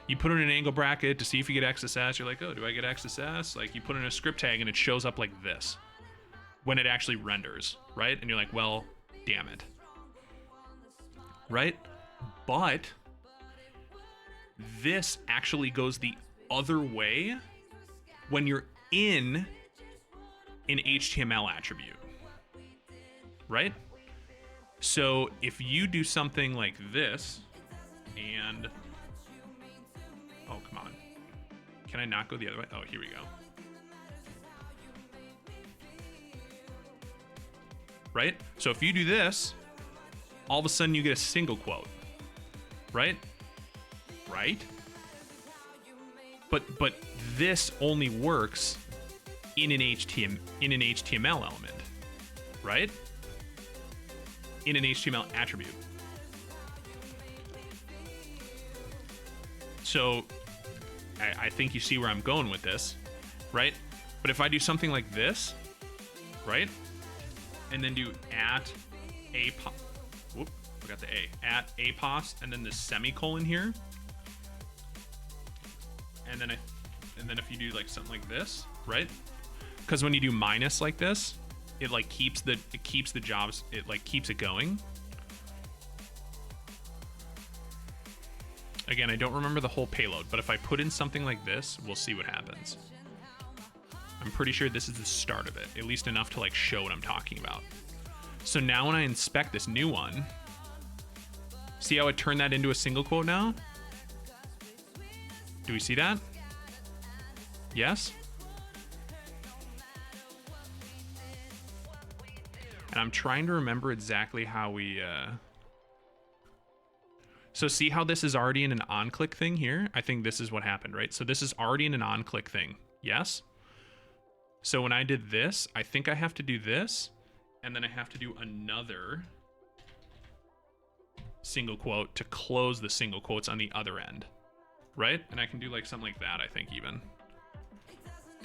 You put in an angle bracket to see if you get XSS. You're like, oh, do I get XSS? Like you put in a script tag and it shows up like this when it actually renders, right? And you're like, well, damn it, right? But this actually goes the other way when you're in an HTML attribute, right? So if you do something like this and, oh, come on. Can I not go the other way? Oh, here we go. Right? So if you do this, all of a sudden you get a single quote, right? Right? But this only works in an HTML element, right? In an HTML attribute. So I think you see where I'm going with this, right? But if I do something like this, right? And then do at apos. Whoop, forgot the A. At apos, and then the semicolon here. And then if you do like something like this, right? Because when you do minus like this, it like keeps the jobs, it like keeps it going. Again, I don't remember the whole payload, but if I put in something like this, we'll see what happens. I'm pretty sure this is the start of it, at least enough to like show what I'm talking about. So now when I inspect this new one, see how it turned that into a single quote now? Do we see that? Yes? And I'm trying to remember exactly how we... So see how this is already in an on-click thing here? I think this is what happened, right? So this is already in an on-click thing. Yes? So when I did this, I think I have to do this, and then I have to do another single quote to close the single quotes on the other end, right? And I can do like something like that, I think even.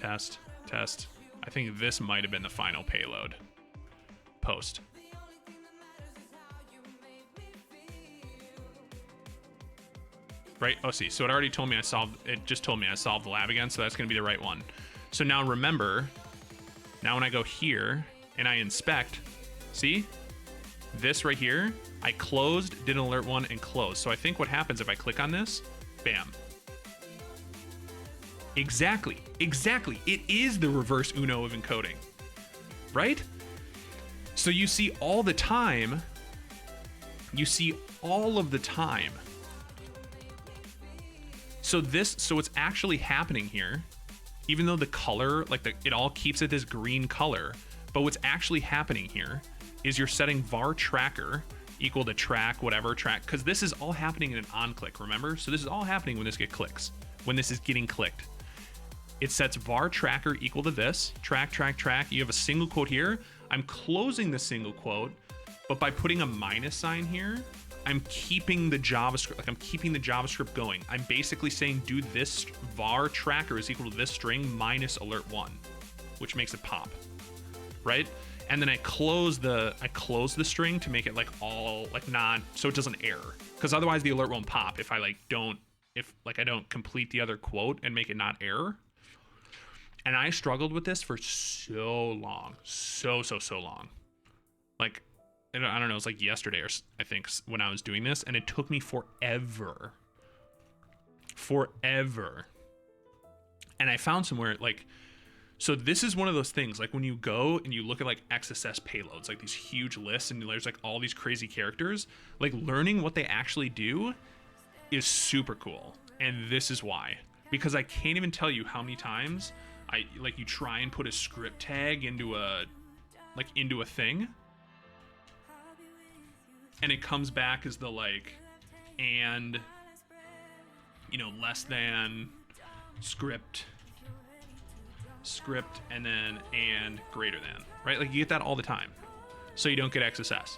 Test, test. I think this might have been the final payload. Post. Right? Oh, see. So it already told me it just told me I solved the lab again, so that's going to be the right one. So now remember, now when I go here and I inspect, see? This right here, I closed, did an alert one, and closed. So I think what happens if I click on this, bam. Exactly. Exactly. It is the reverse Uno of encoding. Right? So you see all the time, you see all of the time. So what's actually happening here, even though the color, like it all keeps it this green color, but what's actually happening here is you're setting var tracker equal to track, whatever track, because this is all happening in an on click, remember? So this is all happening when this gets clicks, when this is getting clicked. It sets var tracker equal to this, track, track, track. You have a single quote here. I'm closing the single quote, but by putting a minus sign here, I'm keeping the JavaScript, like I'm keeping the JavaScript going. I'm basically saying do this var tracker is equal to this string minus alert one, which makes it pop, right? And then I close the string to make it like all like so it doesn't error, because otherwise the alert won't pop if I I don't complete the other quote and make it not error. And I struggled with this for so long, so long. Like, I don't know, it was like yesterday or I think when I was doing this, and it took me forever. And I found somewhere like, so this is one of those things, like when you go and you look at like XSS payloads, like these huge lists, and there's like all these crazy characters, like learning what they actually do is super cool. And this is why, because I can't even tell you how many times you try and put a script tag into a thing, and it comes back as the and less than script and then and greater than, right? Like you get that all the time, so you don't get XSS,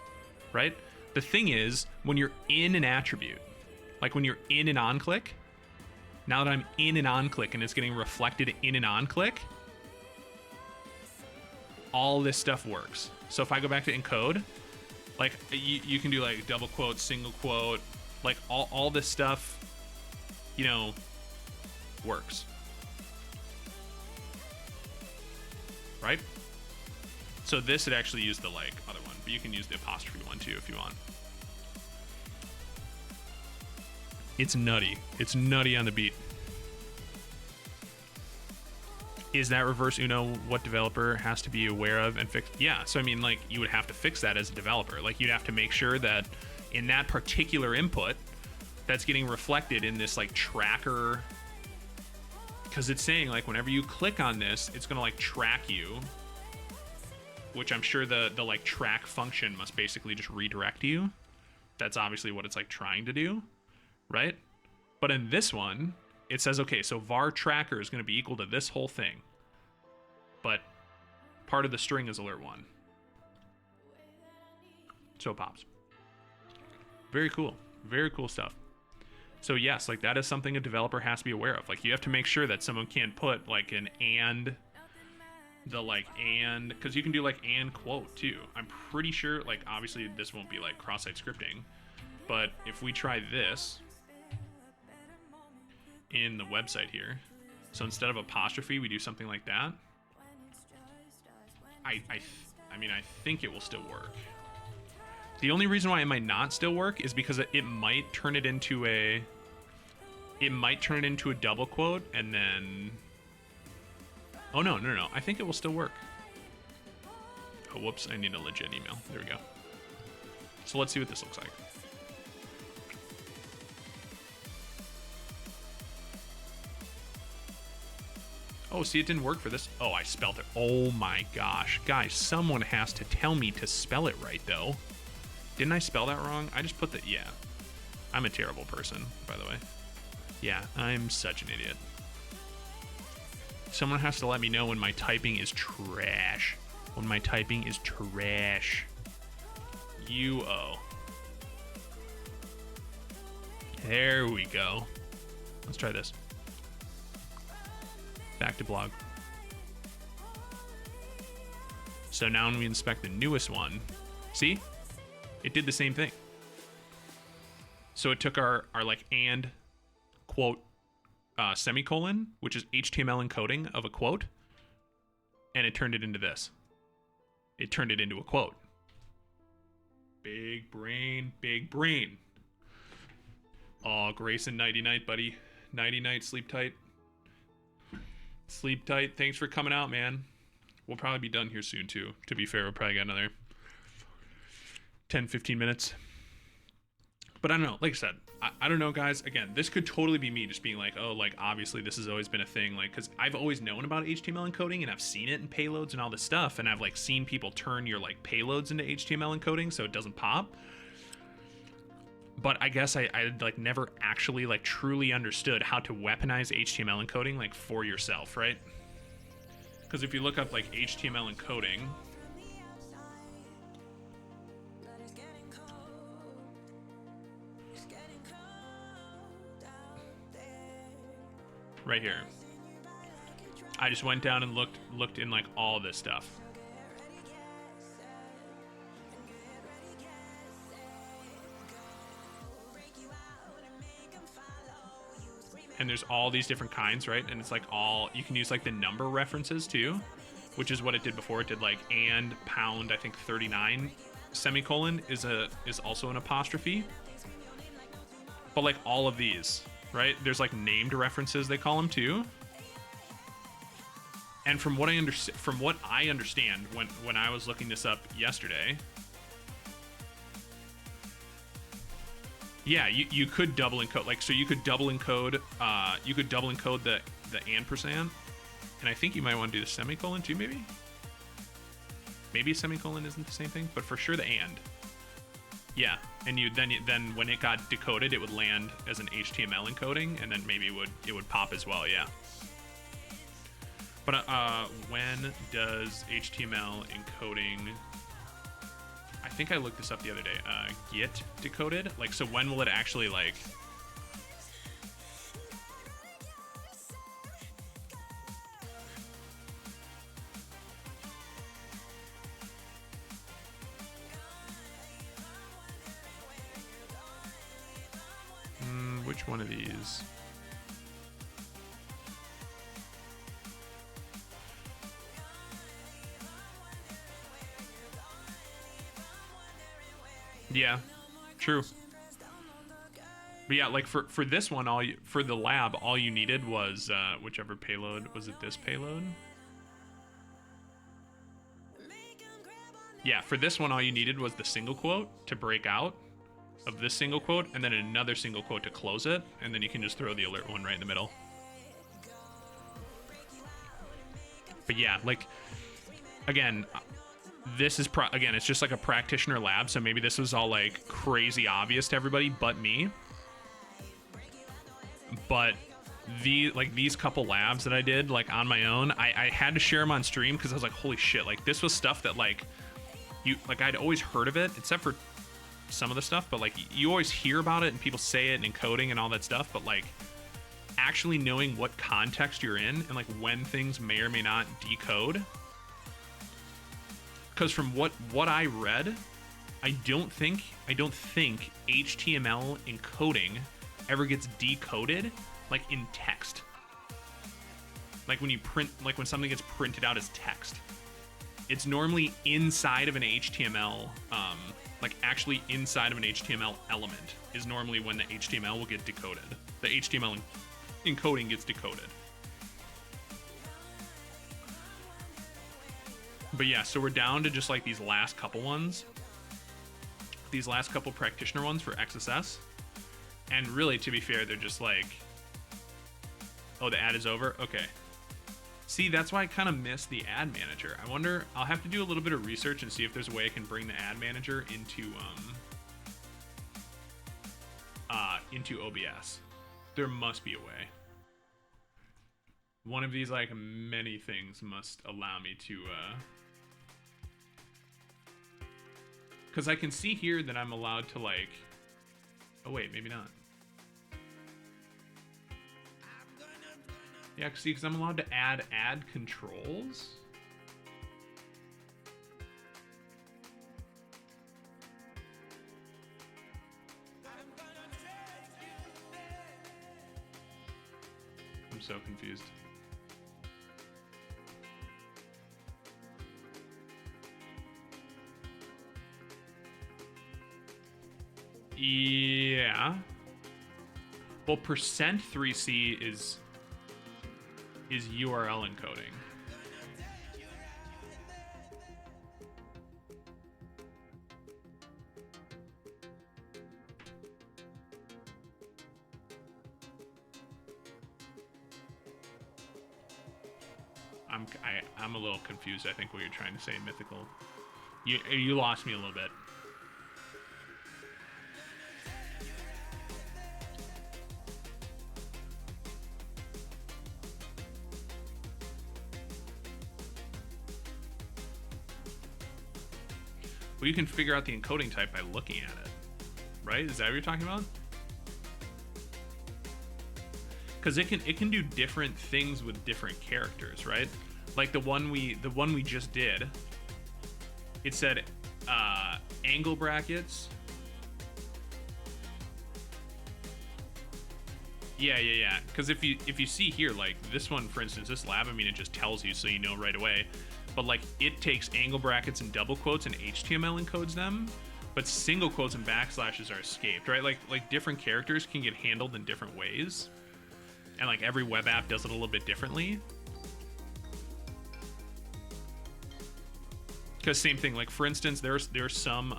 right? The thing is, when you're in an attribute, like when you're in an on click, now that I'm in an on click and it's getting reflected in an on click, all this stuff works. So if I go back to encode, like you can do like double quote, single quote, like all this stuff, works. Right? So this would actually use the other one, but you can use the apostrophe one too if you want. It's nutty. It's nutty on the beat. Is that reverse Uno what developer has to be aware of and fix? Yeah, so I mean, you would have to fix that as a developer. Like, you'd have to make sure that in that particular input, that's getting reflected in this tracker, because it's saying whenever you click on this, it's gonna track you, which I'm sure the track function must basically just redirect you. That's obviously what it's trying to do, right? But in this one, it says, okay, so var tracker is going to be equal to this whole thing, but part of the string is alert one. So it pops. Very cool. Very cool stuff. So yes, that is something a developer has to be aware of. You have to make sure that someone can't put an and the like and, because you can do like and quote too. I'm pretty sure, like obviously this won't be like cross-site scripting, but if we try this in the website here, so instead of apostrophe we do something like that, I mean I think it will still work. The only reason why it might not still work is because it might turn it into a double quote and then, oh no, I think it will still work. Oh whoops, I need a legit email. There we go. So let's see what this looks like. Oh, see, it didn't work for this. Oh, I spelled it. Oh my gosh. Guys, someone has to tell me to spell it right, though. Didn't I spell that wrong? I just put the... Yeah. I'm a terrible person, by the way. Yeah, I'm such an idiot. Someone has to let me know when my typing is trash. When my typing is trash. UO. There we go. Let's try this. Back to blog. So now when we inspect the newest one, see? It did the same thing. So it took our like and quote semicolon, which is HTML encoding of a quote, and it turned it into this. It turned it into a quote. Big brain, big brain. Oh, Grayson, nighty night, buddy. Nighty night, sleep tight. Sleep tight. Thanks for coming out, man. We'll probably be done here soon, too. To be fair, we'll probably got another 10, 15 minutes. But I don't know. Like I said, I don't know, guys. Again, this could totally be me just being like, oh, like, obviously this has always been a thing. Like, because I've always known about HTML encoding, and I've seen it in payloads and all this stuff. And I've, like, seen people turn your, like, payloads into HTML encoding so it doesn't pop. But I guess I like never actually like truly understood how to weaponize HTML encoding like for yourself, right? Because if you look up like HTML encoding, right here, I just went down and looked in like all this stuff. And there's all these different kinds, right? And it's like all, you can use like the number references too, which is what it did before. It did like and pound, I think 39 semicolon is also an apostrophe. But like all of these, right? There's like named references, they call them too. And from what I understand when I was looking this up yesterday, yeah, you could double encode, like, so you could double encode the ampersand, and I think you might want to do the semicolon too, maybe a semicolon isn't the same thing, but for sure the and. Yeah, and then when it got decoded, it would land as an HTML encoding, and then maybe it would pop as well, yeah. But when does HTML encoding? I think I looked this up the other day. Get decoded? Like, so when will it actually, like... which one of these? Yeah, true. But yeah, like for this one, for the lab, all you needed was whichever payload. Was it this payload? Yeah, for this one, all you needed was the single quote to break out of this single quote, and then another single quote to close it, and then you can just throw the alert one right in the middle. But yeah, like, again, this is again, it's just like a practitioner lab, so maybe this was all like crazy obvious to everybody but me. But these couple labs that I did like on my own, I had to share them on stream because I was like, holy shit, like this was stuff that like I'd always heard of it, except for some of the stuff, but like you always hear about it and people say it and encoding and all that stuff, but like actually knowing what context you're in and like when things may or may not decode Because from what I read, I don't think HTML encoding ever gets decoded like in text. Like when you print, like when something gets printed out as text. It's normally inside of an HTML, like actually inside of an HTML element is normally when the HTML will get decoded. The HTML encoding gets decoded. But yeah, so we're down to just like these last couple ones. These last couple practitioner ones for XSS. And really, to be fair, they're just like, oh, the ad is over? Okay. See, that's why I kind of miss the ad manager. I wonder, I'll have to do a little bit of research and see if there's a way I can bring the ad manager into OBS. There must be a way. One of these, like, many things must allow me to, because I can see here that I'm allowed to, like, oh wait, maybe not. Yeah, see, because I'm allowed to add ad controls. I'm so confused. Yeah. Well, %3C is URL encoding. I'm a little confused. I think what you're trying to say, Mythical. You lost me a little bit. Well, you can figure out the encoding type by looking at it, right? Is that what you're talking about? Because it can do different things with different characters, right? Like the one we just did. It said angle brackets. Yeah. Because if you see here, like this one, for instance, this lab, I mean, it just tells you so you know right away. But like it takes angle brackets and double quotes and HTML encodes them, but single quotes and backslashes are escaped, right? Like different characters can get handled in different ways, and like every web app does it a little bit differently. Because same thing, like for instance, there's some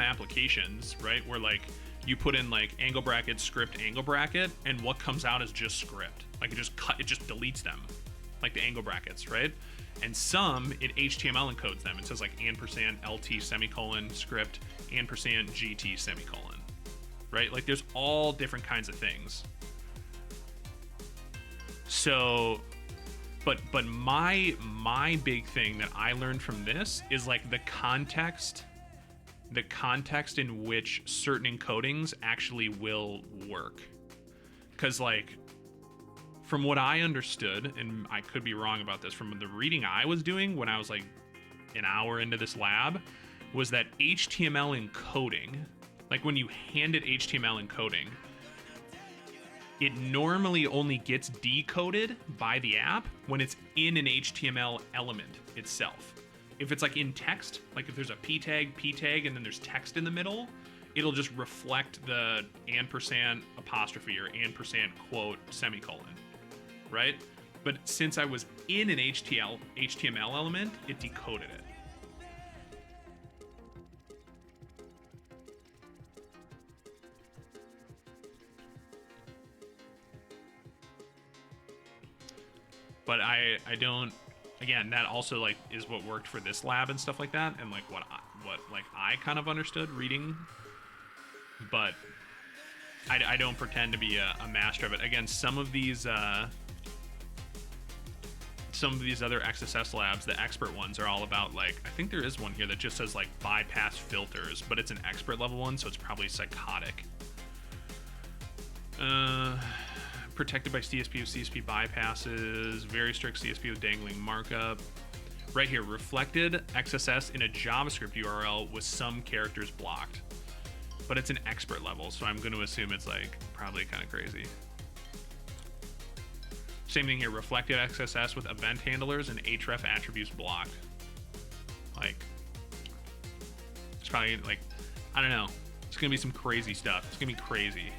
applications, right, where like you put in like angle bracket, script, angle bracket, and what comes out is just script. Like it just deletes them, like the angle brackets, right? And some it HTML encodes them. It says like %LT semicolon script %GT semicolon, right? Like there's all different kinds of things. So, but my big thing that I learned from this is like the context in which certain encodings actually will work. Because like, from what I understood, and I could be wrong about this, from the reading I was doing when I was like an hour into this lab, was that HTML encoding, like when you hand it HTML encoding, it normally only gets decoded by the app when it's in an HTML element itself. If it's like in text, like if there's a p tag, and then there's text in the middle, it'll just reflect the &apostrophe or &quote semicolon, right? But since I was in an HTML element, it decoded it. But I don't, again, that also like is what worked for this lab and stuff like that, and like what I kind of understood reading, but I don't pretend to be a master of it. Again, some of these other XSS labs, the expert ones, are all about like, I think there is one here that just says like bypass filters, but it's an expert level one, so it's probably psychotic. protected by CSP with CSP bypasses, very strict CSP with dangling markup. Right here, reflected XSS in a JavaScript URL with some characters blocked. But it's an expert level, so I'm going to assume it's like probably kind of crazy. Same thing here, reflected XSS with event handlers and href attributes blocked. Like, it's probably like, I don't know. It's going to be some crazy stuff. It's going to be crazy.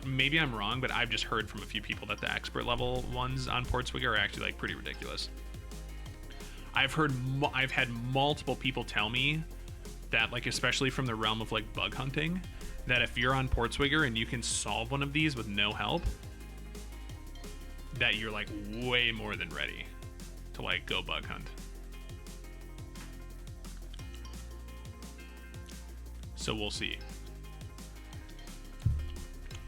Maybe I'm wrong, but I've just heard from a few people that the expert level ones on Portswigger are actually like pretty ridiculous. I've had multiple people tell me that, like, especially from the realm of like bug hunting, that if you're on Portswigger and you can solve one of these with no help, that you're like way more than ready to like go bug hunt. So we'll see.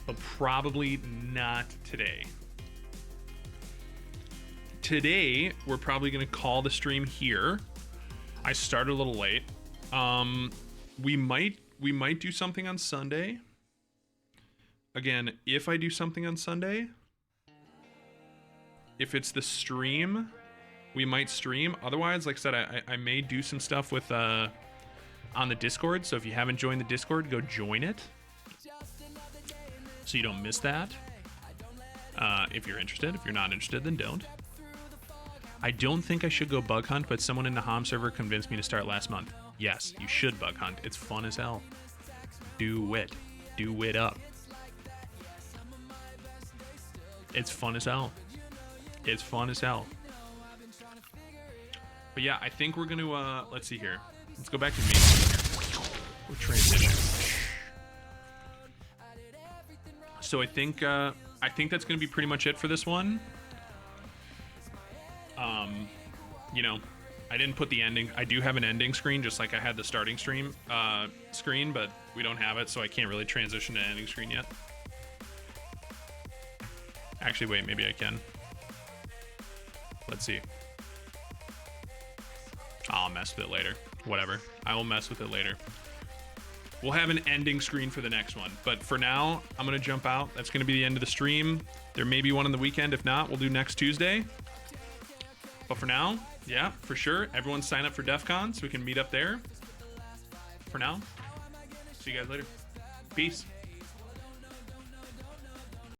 But probably not today. Today, we're probably going to call the stream here. I started a little late. We might do something on Sunday. Again, if I do something on Sunday, if it's the stream, we might stream. Otherwise, like I said, I may do some stuff with on the Discord. So if you haven't joined the Discord, go join it, so you don't miss that. If you're interested. If you're not interested, then don't. I don't think I should go bug hunt, but someone in the Hom server convinced me to start last month. Yes, you should bug hunt. It's fun as hell. Do it. Do it up. It's fun as hell. It's fun as hell. But yeah, I think we're going to, let's see here. Let's go back to main. We'll transition. So I think that's going to be pretty much it for this one. You know, I didn't put the ending. I do have an ending screen, just like I had the starting stream screen, but we don't have it, so I can't really transition to ending screen yet. Actually, wait, maybe I can. Let's see. I'll mess with it later. Whatever. I will mess with it later. We'll have an ending screen for the next one, but for now, I'm going to jump out. That's going to be the end of the stream. There may be one on the weekend. If not, we'll do next Tuesday. But for now, yeah, for sure. Everyone sign up for DEF CON so we can meet up there. For now, see you guys later. Peace.